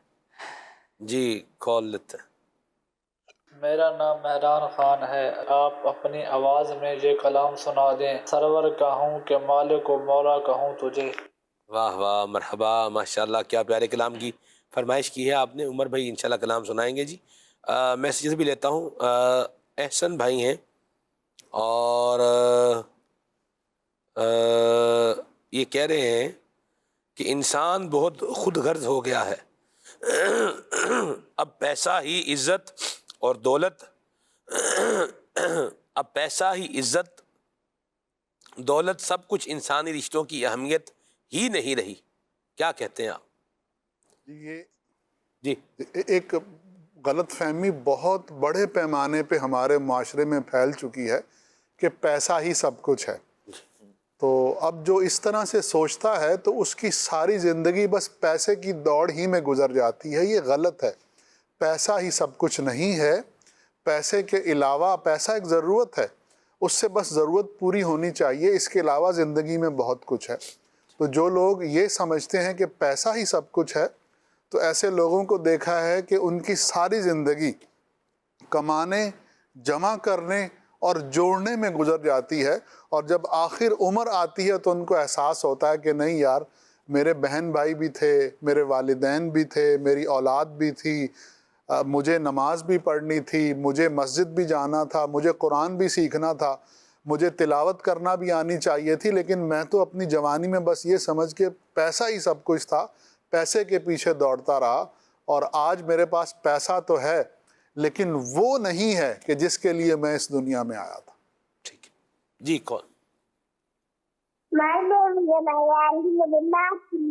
جی، کال لیتے ہیں۔ میرا نام مہران خان ہے، آپ اپنی آواز میں یہ کلام سنا دیں۔ سرور کہوں کہ مالک و مولا کہوں تجھے۔ واہ واہ، مرحبا، ماشاءاللہ، کیا پیارے کلام کی فرمائش کی ہے آپ نے۔ عمر بھائی انشاءاللہ کلام سنائیں گے۔ جی، میسیجز بھی لیتا ہوں۔ احسن بھائی ہیں اور یہ کہہ رہے ہیں کہ انسان بہت خود غرض ہو گیا ہے، اب پیسہ ہی عزت اور دولت اب پیسہ ہی عزت دولت سب کچھ انسانی رشتوں کی اہمیت ہی نہیں رہی۔ کیا کہتے ہیں آپ؟ یہ جی، ایک غلط فہمی بہت بڑے پیمانے پہ ہمارے معاشرے میں پھیل چکی ہے کہ پیسہ ہی سب کچھ ہے۔ تو اب جو اس طرح سے سوچتا ہے تو اس کی ساری زندگی بس پیسے کی دوڑ ہی میں گزر جاتی ہے۔ یہ غلط ہے، پیسہ ہی سب کچھ نہیں ہے۔ پیسے کے علاوہ پیسہ ایک ضرورت ہے، اس سے بس ضرورت پوری ہونی چاہیے، اس کے علاوہ زندگی میں بہت کچھ ہے۔ تو جو لوگ یہ سمجھتے ہیں کہ پیسہ ہی سب کچھ ہے، تو ایسے لوگوں کو دیکھا ہے کہ ان کی ساری زندگی کمانے، جمع کرنے اور جوڑنے میں گزر جاتی ہے، اور جب آخر عمر آتی ہے تو ان کو احساس ہوتا ہے کہ نہیں یار، میرے بہن بھائی بھی تھے، میرے والدین بھی تھے، میری اولاد بھی تھی، مجھے نماز بھی پڑھنی تھی، مجھے مسجد بھی جانا تھا، مجھے قرآن بھی سیکھنا تھا، مجھے تلاوت کرنا بھی آنی چاہیے تھی، لیکن میں تو اپنی جوانی میں بس یہ سمجھ کے پیسہ ہی سب کچھ تھا، پیسے کے پیچھے دوڑتا رہا، اور آج میرے پاس پیسہ تو ہے لیکن وہ نہیں ہے کہ جس کے لیے میں اس دنیا میں آیا تھا۔ ٹھیک ہے جی، کون؟ میں مدینہ کی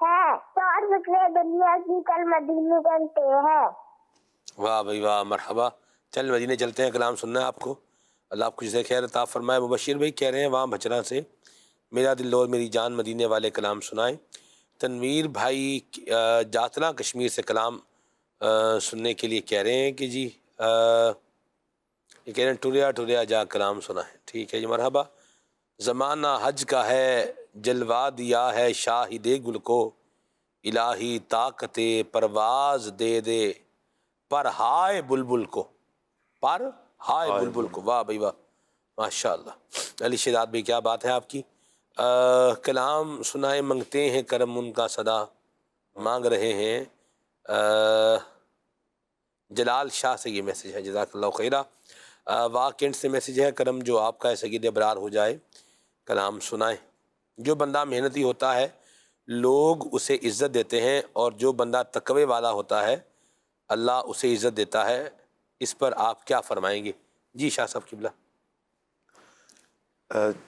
ہے تو اور فکرے دنیا کی کل مدینے بنتے ہیں۔ واہ بھائی واہ، مرحبا، چل مدینے چلتے ہیں، کلام سننا ہے آپ کو، اللہ آپ کو جزائے خیر عطا فرمائے۔ مبشر بھائی کہہ رہے ہیں وہاں بھچرا سے میرا دل اور میری جان مدینے والے کلام سنائیں۔ تنویر بھائی جاتلا کشمیر سے کلام سننے کے لیے کہہ رہے ہیں کہ جی یہ کہہ رہے ہیں ٹریا ٹریا جا کلام سنائیں۔ ٹھیک ہے جی، مرحبا۔ زمانہ حج کا ہے جلوہ دیا ہے شاہد گل کو، الہی طاقت پرواز دے دے پر ہائے بلبل کو، پر ہائے بلبل کو۔ واہ بھائی واہ، ماشاء اللہ۔ علی شہزاد بھائی کیا بات ہے آپ کی۔ کلام سنائے منگتے ہیں کرم ان کا صدا، مانگ رہے ہیں جلال شاہ سے یہ میسج ہے، جزاک اللہ خیرہ۔ واکنڈ سے میسج ہے، کرم جو آپ کا ہے سید ابرار ہو جائے، کلام سنائیں۔ جو بندہ محنتی ہوتا ہے لوگ اسے عزت دیتے ہیں، اور جو بندہ تقوی والا ہوتا ہے اللہ اسے عزت دیتا ہے، اس پر آپ کیا فرمائیں گے؟ جی شاہ صاحب قبلہ۔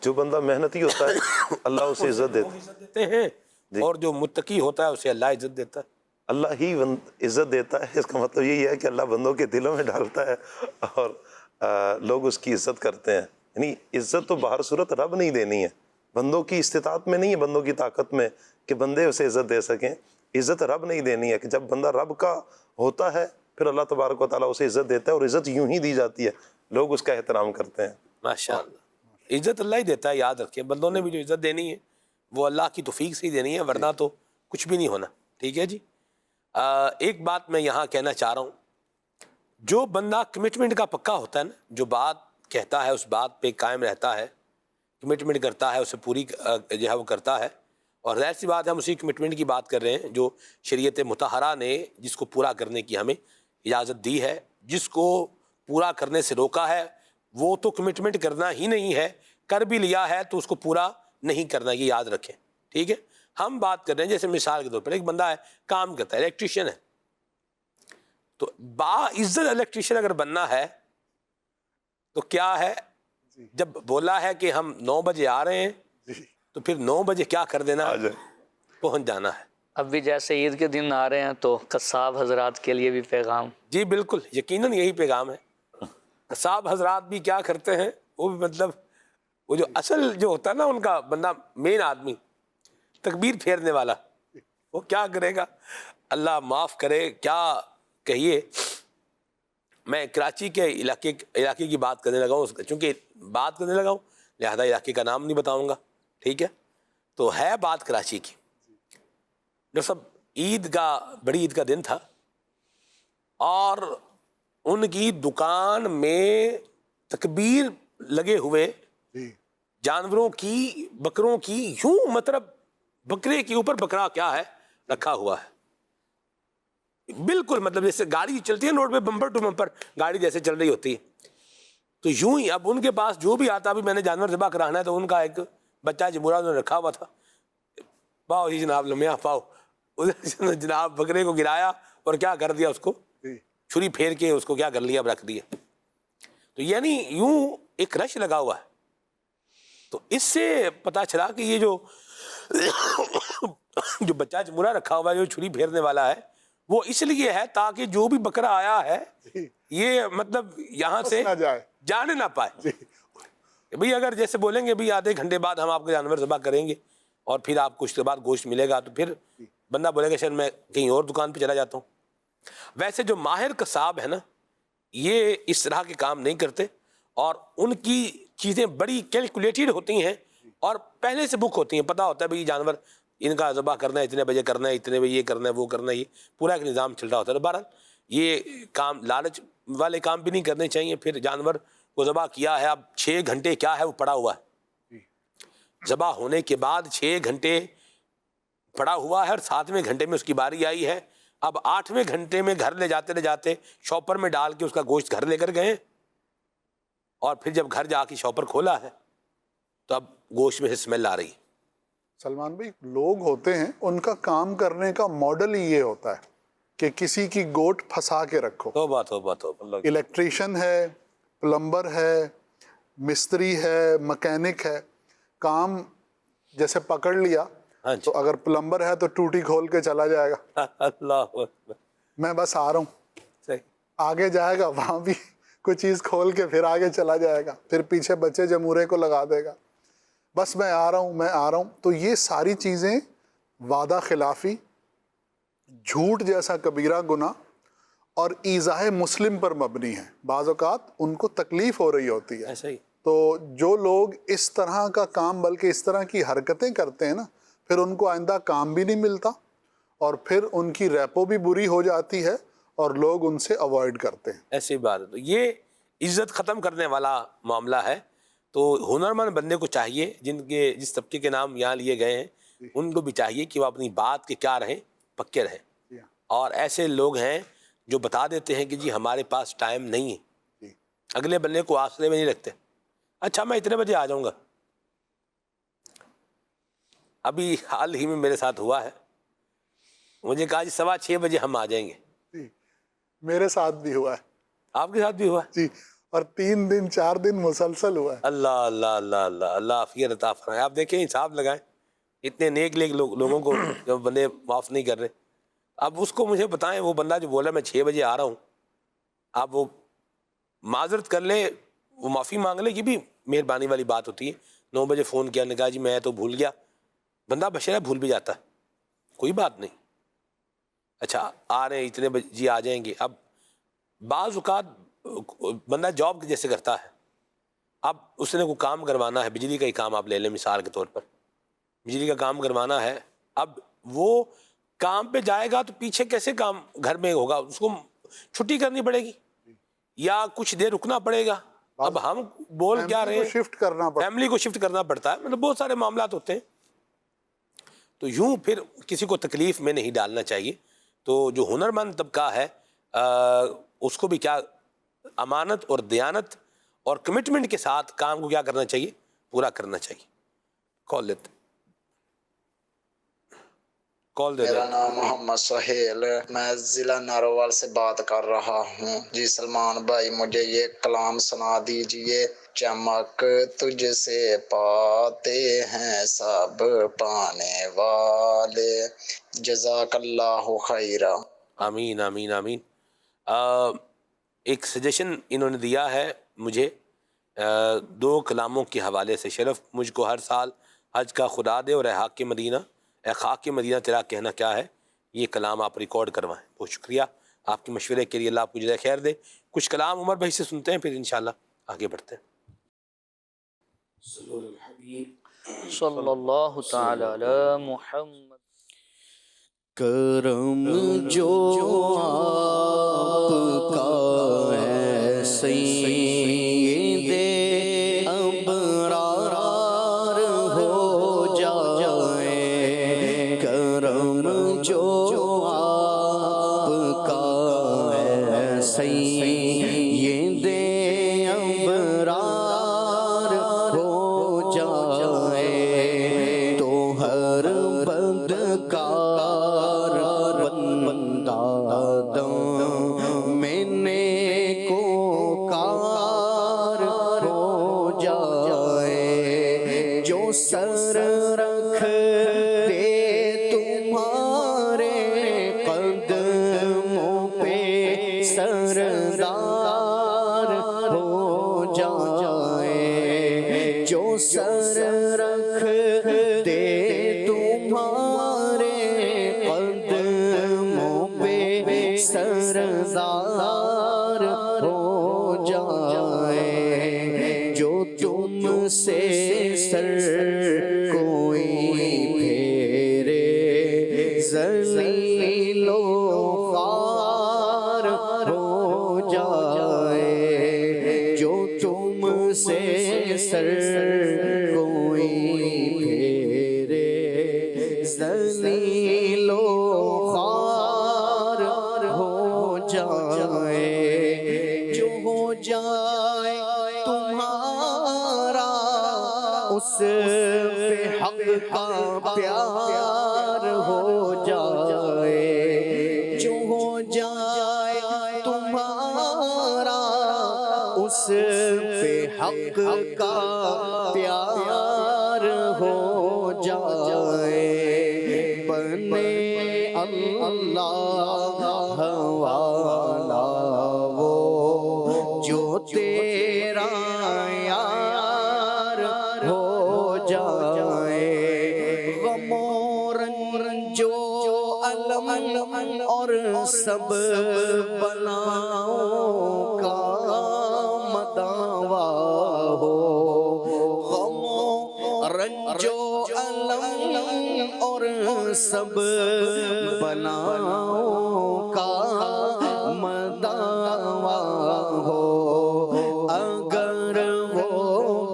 جو بندہ محنتی ہوتا ہے اللہ اسے عزت دیتے ہیں، اور جو متقی ہوتا ہے اسے اللہ عزت دیتا ہے۔ اللہ ہی عزت دیتا ہے، اس کا مطلب یہی ہے کہ اللہ بندوں کے دلوں میں ڈالتا ہے اور لوگ اس کی عزت کرتے ہیں۔ یعنی عزت تو باہر صورت رب نہیں دینی ہے، بندوں کی استطاعت میں نہیں ہے، بندوں کی طاقت میں کہ بندے اسے عزت دے سکیں۔ عزت رب نہیں دینی ہے کہ جب بندہ رب کا ہوتا ہے پھر اللہ تبارک و تعالیٰ اسے عزت دیتا ہے، اور عزت یوں ہی دی جاتی ہے، لوگ اس کا احترام کرتے ہیں۔ ماشاءاللہ، عزت اللہ ہی دیتا ہے، یاد رکھیں۔ بندوں نے بھی جو عزت دینی ہے وہ اللہ کی توفیق سے ہی دینی ہے، ورنہ تو کچھ بھی نہیں ہونا۔ ٹھیک ہے جی۔ ایک بات میں یہاں کہنا چاہ رہا ہوں، جو بندہ کمٹمنٹ کا پکا ہوتا ہے نا، جو بات کہتا ہے اس بات پہ قائم رہتا ہے، کمٹمنٹ کرتا ہے، اسے پوری جو ہے وہ کرتا ہے، اور ظاہر سی بات ہے ہم اسی کمٹمنٹ کی بات کر رہے ہیں جو شریعت مطہرہ نے جس کو پورا کرنے کی ہمیں اجازت دی ہے، جس کو پورا کرنے سے روکا ہے وہ تو کمٹمنٹ کرنا ہی نہیں ہے، کر بھی لیا ہے تو اس کو پورا نہیں کرنا، یہ یاد رکھیں۔ ٹھیک ہے، ہم بات کر رہے ہیں جیسے مثال کے طور پر ایک بندہ ہے کام کرتا ہے، الیکٹریشین ہے، تو باعزت الیکٹریشین اگر بننا ہے تو کیا ہے، جب بولا ہے کہ ہم 9 بجے آ رہے ہیں تو پھر 9 بجے کیا کر دینا ہے، پہنچ جانا ہے۔ اب بھی جیسے عید کے دن آ رہے ہیں تو قصاب حضرات کے لیے بھی پیغام۔ جی بالکل، یقیناً یہی پیغام ہے۔ قصاب حضرات بھی کیا کرتے ہیں، وہ بھی مطلب وہ جو اصل جو ہوتا ہے نا ان کا بندہ، مین آدمی تکبیر پھیرنے والا، وہ کیا کرے گا، اللہ معاف کرے، کیا کہیے۔ میں کراچی کے علاقے کی بات کرنے لگا ہوں، چونکہ بات کرنے لگا ہوں لہذا علاقے کا نام نہیں بتاؤں گا، ٹھیک ہے۔ تو ہے بات کراچی کی، جو سب عید کا، بڑی عید کا دن تھا، اور ان کی دکان میں تکبیر لگے ہوئے، جانوروں کی، بکروں کی، یوں مطلب بکرے کے اوپر بکرا کیا ہے رکھا ہوا ہے، بالکل مطلب جیسے گاڑی چلتی ہے روڈ پہ، بمپر ٹو بمپر گاڑی جیسے چل رہی ہوتی ہے، تو یوں ہی اب ان کے پاس جو بھی آتا، ابھی میں نے جانور ذبح کرانا ہے تو ان کا ایک بچہ جمورا انہوں نے رکھا ہوا تھا، پاؤ جی جناب لمحہ پاؤ، جناب بکرے کو گرایا اور کیا کر دیا، اس کو چھری پھیر کے اس کو کیا کر لیا، اب رکھ دیا۔ تو یعنی یوں ایک رش لگا ہوا ہے، تو اس سے پتا چلا کہ یہ جو بچہ جمورا رکھا ہوا ہے، جو چھری پھیرنے والا ہے، وہ اس لیے ہے تاکہ جو بھی بکرا آیا ہے یہ مطلب یہاں سے جانے نہ پائے۔ بھئی اگر جیسے بولیں گے بھی آدھے گھنٹے بعد ہم آپ کا جانور ذبح کریں گے اور پھر آپ کو اس کے بعد گوشت ملے گا، تو پھر بندہ بولے گا شاید میں کہیں اور دکان پہ چلا جاتا ہوں۔ ویسے جو ماہر قصاب ہے نا، یہ اس طرح کے کام نہیں کرتے، اور ان کی چیزیں بڑی کیلکولیٹڈ ہوتی ہیں اور پہلے سے بک ہوتی ہیں، پتہ ہوتا ہے بھئی جانور ان کا ذبح کرنا ہے اتنے بجے کرنا ہے، اتنے بجے یہ کرنا ہے وہ کرنا ہے، یہ پورا ایک نظام چل رہا ہوتا ہے۔ بہرحال یہ کام لالچ والے کام بھی نہیں کرنے چاہیے۔ پھر جانور کو ذبح کیا ہے، اب 6 گھنٹے کیا ہے وہ پڑا ہوا ہے، ذبح ہونے کے بعد 6 گھنٹے پڑا ہوا ہے، اور 7ویں گھنٹے میں اس کی باری آئی ہے، اب 8ویں گھنٹے میں گھر لے جاتے شاپر میں ڈال کے اس کا گوشت گھر لے کر گئے، اور پھر جب گھر جا کے شاپر کھولا ہے تو اب گوشت میں سے اسمیل آ رہی ہے۔ سلمان بھائی، لوگ ہوتے ہیں ان کا کام کرنے کا ماڈل ہی یہ ہوتا ہے کہ کسی کی گوٹ پھنسا کے رکھو۔ توبہ توبہ توبہ۔ الیکٹریشین ہے، پلمبر ہے، مستری ہے، مکینک ہے، کام جیسے پکڑ لیا تو اگر پلمبر ہے تو ٹوٹی کھول کے چلا جائے گا، اللہ اکبر، میں بس آ رہا ہوں، صحیح، آگے جائے گا، وہاں بھی کوئی چیز کھول کے پھر آگے چلا جائے گا، پھر پیچھے بچے جمورے کو لگا دے گا۔ بس میں آ رہا ہوں. تو یہ ساری چیزیں وعدہ خلافی، جھوٹ جیسا کبیرہ گناہ اور ایذاء مسلم پر مبنی ہے. بعض اوقات ان کو تکلیف ہو رہی ہوتی ہے. ایسا ہی. تو جو لوگ اس طرح کا کام بلکہ اس طرح کی حرکتیں کرتے ہیں نا، پھر ان کو آئندہ کام بھی نہیں ملتا اور پھر ان کی ریپو بھی بری ہو جاتی ہے اور لوگ ان سے اوائڈ کرتے ہیں. ایسی بات ہے. تو یہ عزت ختم کرنے والا معاملہ ہے. تو ہنرمند بندے کو چاہیے، جس طبقے کے نام یہاں لیے گئے ہیں، ان کو بھی چاہیے کہ وہ اپنی بات کے کیا رہیں، پکے رہیں. اور ایسے لوگ ہیں جو بتا دیتے ہیں کہ جی ہمارے پاس ٹائم نہیں ہے، اگلے بندے کو آسرے میں نہیں رکھتے. اچھا میں اتنے بجے آ جاؤں گا. ابھی حال ہی میں میرے ساتھ ہوا ہے، مجھے کہا جی 6:15 بجے ہم آ جائیں گے. میرے ساتھ بھی ہوا ہے. آپ کے ساتھ بھی ہوا ہے؟ جی، اور 3 دن 4 دن مسلسل ہوا ہے. اللہ اللہ اللہ اللہ اللہ عافیت عطا فرمائے. آپ دیکھیں حساب لگائیں، اتنے نیک لوگوں کو جو بندے معاف نہیں کر رہے. اب اس کو مجھے بتائیں، وہ بندہ جو بولا میں 6 بجے آ رہا ہوں، آپ وہ معذرت کر لے، وہ معافی مانگ لے، یہ بھی مہربانی والی بات ہوتی ہے. 9 بجے فون کیا، نے کہا جی میں تو بھول گیا. بندہ بشرا بھول بھی جاتا ہے، کوئی بات نہیں. اچھا آ رہے ہیں اتنے بجے، جی آ جائیں گے. اب بعض اوقات بندہ جاب جیسے کرتا ہے، اب اس نے کوئی کام کروانا ہے، بجلی کا ہی کام آپ لے لیں مثال کے طور پر، بجلی کا کام کروانا ہے. اب وہ کام پہ جائے گا تو پیچھے کیسے کام گھر میں ہوگا؟ اس کو چھٹی کرنی پڑے گی یا کچھ دیر رکنا پڑے گا. اب ہم بول کیا رہے ہیں، فیملی کو شفٹ کرنا پڑتا ہے. مطلب بہت سارے معاملات ہوتے ہیں. تو یوں پھر کسی کو تکلیف میں نہیں ڈالنا چاہیے. تو جو ہنرمند طبقہ ہے اس کو بھی کیا امانت اور دیانت اور کمٹمنٹ کے ساتھ کام کو کیا کرنا چاہیے، پورا کرنا چاہیے. کال لیتے. میرا نام محمد سہیل، میں ضلع ناروال سے بات کر رہا ہوں. جی سلمان بھائی مجھے یہ کلام سنا دیجئے. چمک تجھ سے پاتے ہیں سب پانے والے، جزاک اللہ خیرہ. آمین آمین آمین. ایک سجیشن انہوں نے دیا ہے مجھے 2 کلاموں کے حوالے سے. شرف مجھ کو ہر سال حج کا خدا دے اور اے خاک مدینہ، اے خاک مدینہ تیرا کہنا کیا ہے، یہ کلام آپ ریکارڈ کروائیں. بہت شکریہ آپ کے مشورے کے لیے، اللہ آپ کو جزائے خیر دے. کچھ کلام عمر بھائی سے سنتے ہیں، پھر انشاءاللہ آگے بڑھتے ہیں. صلی اللہ تعالی علی محمد. کرم جو آپ کا ہے سید ابرار ہو جائے، کرم جو آپ کا ہے سید ابرار ہو جائے، تو ہر بدکار بندہ میں نیکو کار ہو جائے، جو سر رکھ دے تمہارے قدموں پہ سردار ہو جائے، جو سر رکھ دے تمہارے قدموں پہ سردار ہو جائے، جو تم سے سر کوئی پھیرے ذلیل و خوار ہو جائے، جو تم سے سر کوئی پھیرے ذلیل و خوار ہو جائے، جو ہو جائے تمہارا اس پہ حق کا پیار ہو جائے، جو ہو جائے تمہارا اس پہ حق کا پیار ہو جائے، بنے اللہ والا وہ جو تیرا یار ہو جائے، علم اور سب بلاؤں کا مداوا ہو، غم و رنج و علم اور سب بلاؤں کا مداوا ہو، اگر وہ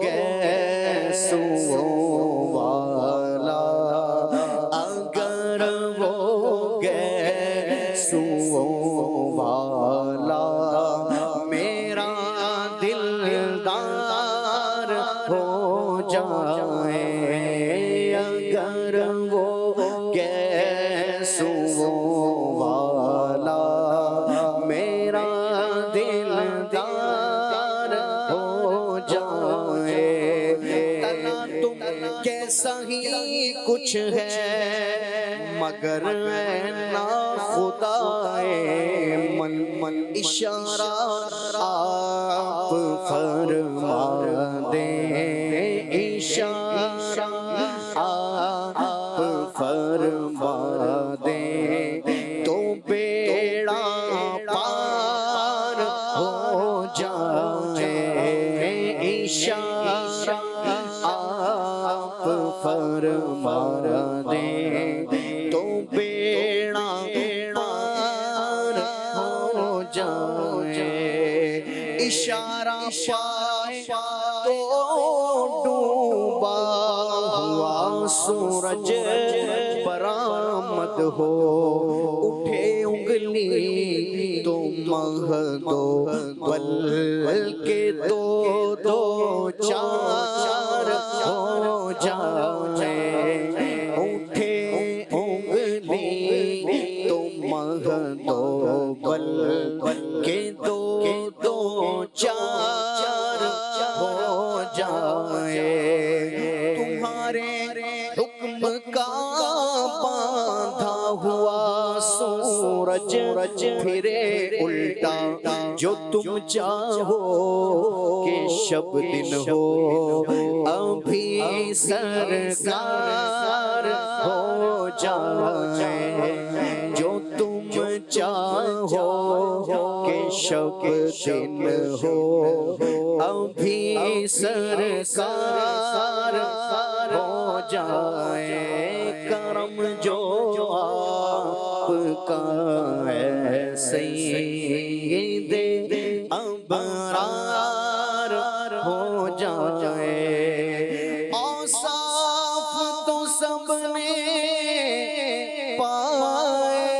گیسوں والا، اگر وہ گیسوں والا میرا دلدار ہو جائے، اگر وہ گیسوں والا میرا دلدار ہو جائے، تنا تم کیسا ہی کچھ ہے مگر نا خدائے من، اشارہ آپ فرما دیں، اشارہ آپ فرما دیں تو بیڑا پار ہو جائے، اشارہ آپ فرما دیں تو بیڑا پار ہو جائے، اشارہ پائے تو ڈوبا ہوا سورج برآمد ہو، اٹھے انگلی تو مہ دو، بلکہ دو دو چار ہو جائے، اٹھے انگلی تو مہ دو، بلکہ دو دو چار ہو جائے، تمہارے حکم کا باندھا ہوا سورج پھرے الٹا، جو تم چاہو کہ شب دن ہو، ابھی سرکار ہو جائے، جو تم چاہو کہ شب دن ہو، ابھی سرکار ہو جائے، کرم جو آپ کا ہے سید ابرار ہو جائے، اوصاف تو سب نے پائے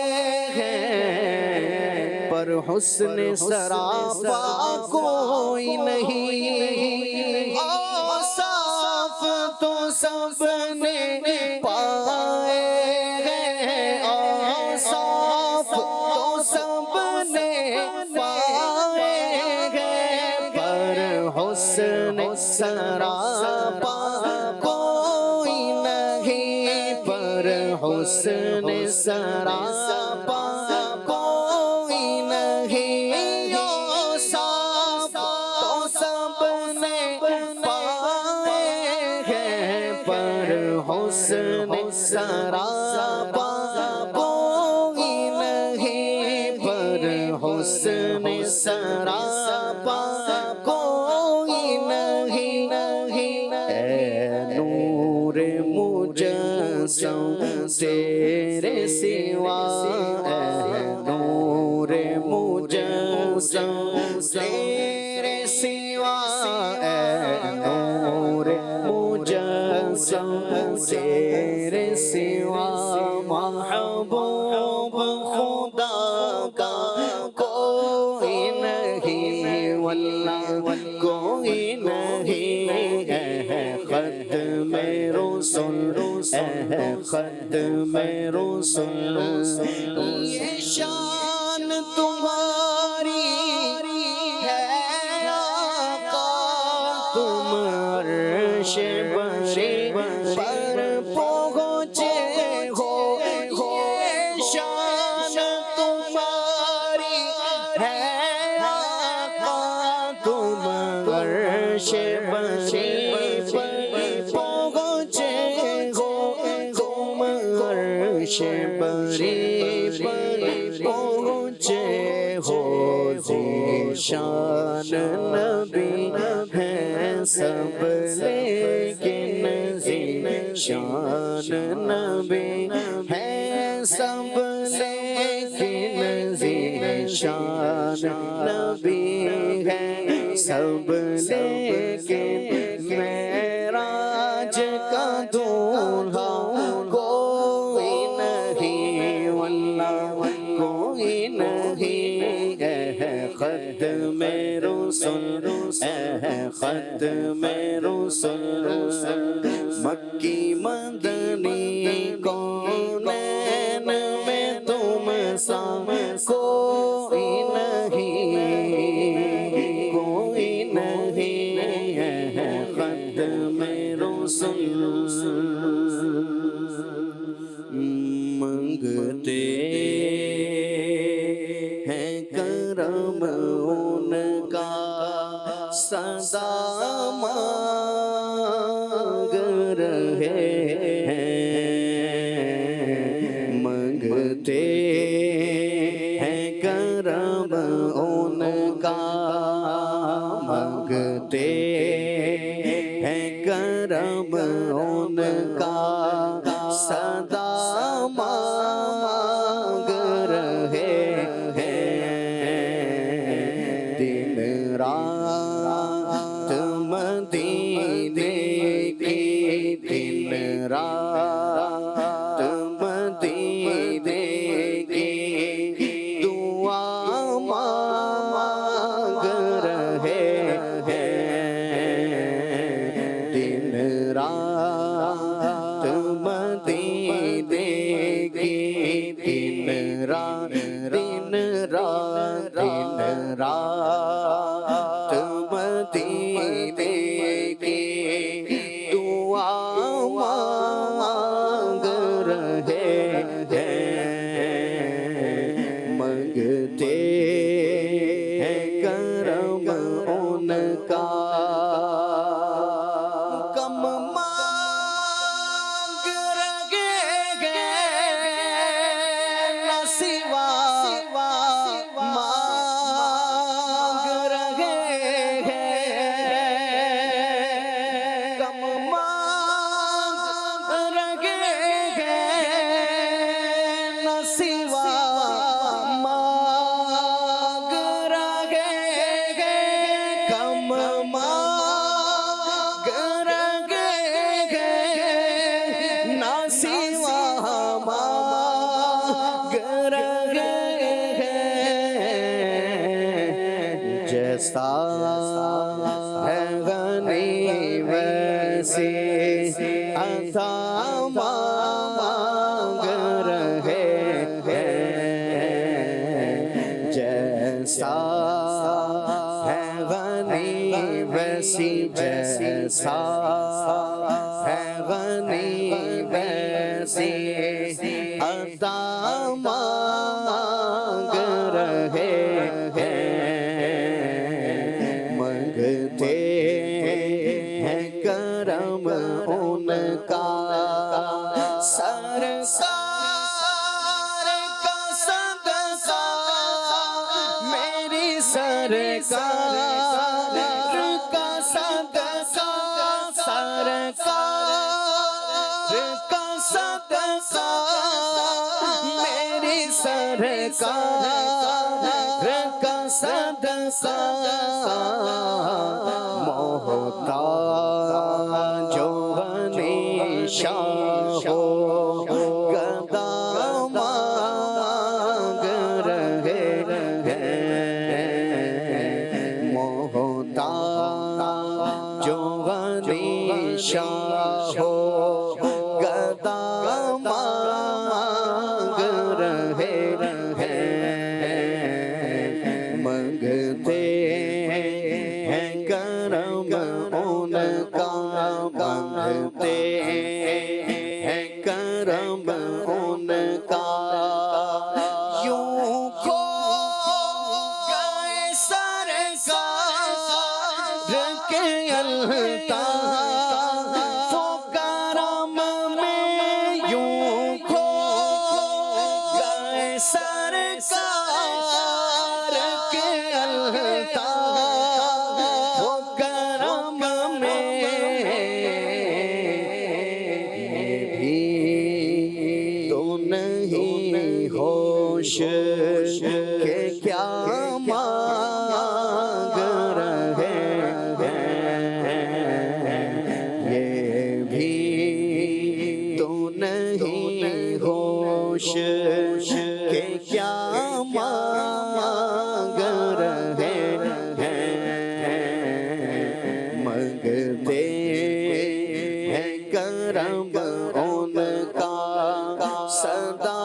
ہیں پر حسن سراپا کوئی نہیں، اوصاف تو سب نے پائے ہیں، اوصاف تو سب نے پائے ہیں پر حسن سراپا کوئی نہیں، پر حسن سراپا کوئی نہیں، اوصاف تو سب نے پائے ہیں پر حسن سراپا کوئی نہیں، پر حسن سراپا کوئی نہیں، اے نور مجسم تیرے سوا، اے نور مجسم تیرے سوا، اے نور مجسم تیرے سوا، محبوب خدا کا کوئی نہیں، واللہ کوئی نہیں، اے ختم رسول، اے ختم رسول، یہ شان تمہاری ہے آقا، تم عرش بری پر پہنچے ہو، یہ شان تمہاری ہے آقا، تم عرش بری پر پہنچے ہو، تم عرش بری شان نبی ہے سب لیکن شان نبی ہے سب لیکن شان نبی ہے سب لیکن معراج کا دولہا کوئی نہیں واللہ کوئی نہیں ہے ختم رسل ہے ختم رسل مکی مدنی کونین میں تم سا کوئی نہیں ہے ختم رسل منگتے ہیں کرم ان کا سدا مانگ رہے ہیں منگتے ہیں کرم ان کا منگتے ہیں کرم ان کا سدا مانگ رہے ہیں دن رات مدینے کی دن رات مدینے کی دعا مانگ رہے ہیں دن رات مدینے کی دن رات مدینے کی دعا مانگ رہے ہیں منگتے ہیں کرم ان کا کم مانگ رہے ہیں نہ سوا مانگ رہے ہیں کم مانگ رہے ہیں نہ سوا مانگ رہے ہیں کم مانگ رہے ہیں نہ سوا مانگ رہے ہیں جیسا ہے غنی ویسے عطا مانگ رہے ہیں جیسا ہے غنی ویسی جیسا ہے غنی ویسی عطا مانگ رہے ہیں منگتے ہیں کرم ان کا سرکار کا صدقہ میری سرکار کا صدقہ سرکار کا صدقہ میری سرکار کا صدقہ محتاج جو غنی شاہ ہو گدا مانگ رہے ہیں محتاج جو غنی شاہ ہو گدا مانگ رہے ہیں منگتے ہیں کرم ان کا منگتے ہیں ہوش کہ کیا مانگ رہے ہیں، یہ بھی تو نہیں ہوش کہ کیا مانگ رہے ہیں، مانگتے ہیں کرم ان کا صدا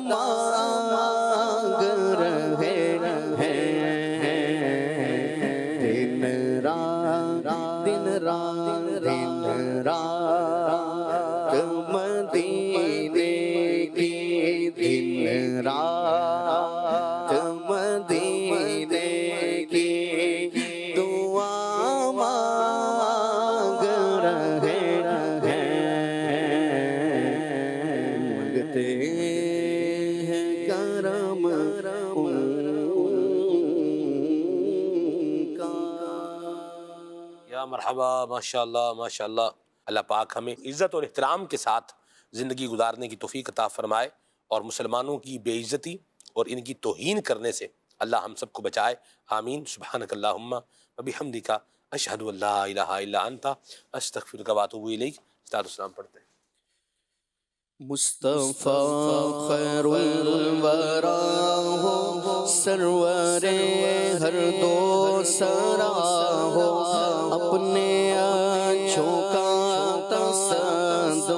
مانگ رہے ہیں، دن رات دن رات دن رات مدینے کی، دن رات مدینے کی دعا مانگ رہے ہیں، مانگتے ہیں کرم ان کا۔ یا مرحبا، ماشاءاللہ ماشاءاللہ۔ اللہ پاک ہمیں عزت اور احترام کے ساتھ زندگی گزارنے کی توفیق عطا فرمائے، اور مسلمانوں کی بے عزتی اور ان کی توہین کرنے سے اللہ ہم سب کو بچائے، آمین۔ سبحانک اللہم وبحمدک، اشہد ان لا الہ الا انت، استغفرک واتوب الیک۔ استاد السلام پڑھتے ہیں۔ مصطفیٰ خیر الورا ہو، سرور ہر دو سرا ہو، اپنے اچھوں کا تصدق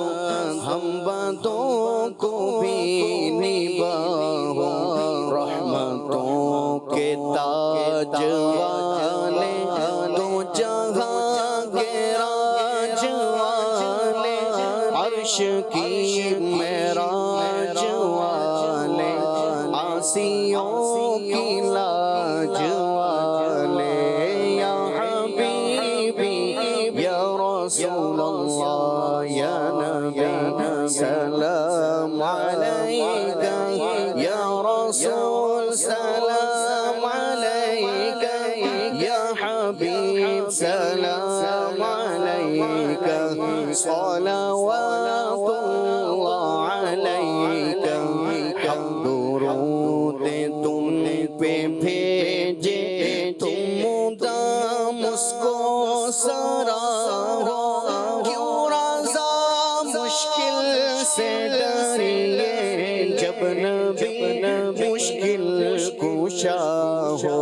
ہم بدوں کو بھی نباہو، رحمتوں کے تاج والے، دو جہاں کے راج والے، عرش کی معراج والے، آسیوں کی لاج والے، یا حبیبی یا رسول اللہ یا نبی سلام علیکہ، یا رسول سلام علیکہ، یا حبیب سلام علیکہ، صلوات اللہ علیکہ، ہم درود تم پہ بھیجے، تم مدام اس کو سراہو، کیوں رضا مشکل سے ڈریے، جب نبی مشکل کشا ہو،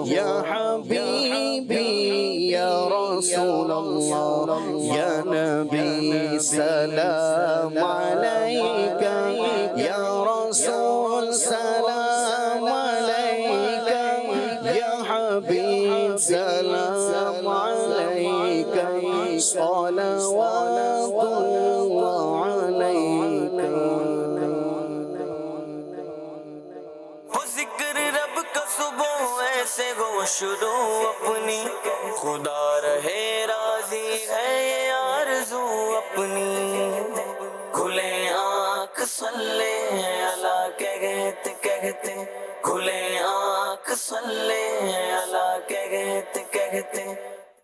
یا حبیبی یا رسول اللہ یا نبی سلام علیکہ، یا رسول سلام علیکہ، یا حبیب سلام علیکہ، صلوات اللہ علیکہ۔ ہو ذکر رب کا صبح ایسے ہو شروع اپنی، خدا رہے راضی ہے یہ آرزو اپنی، کھلے آنکھ صلی اللہ کہتے کہتے، کھلے آنکھ صلی اللہ کہتے کہتے،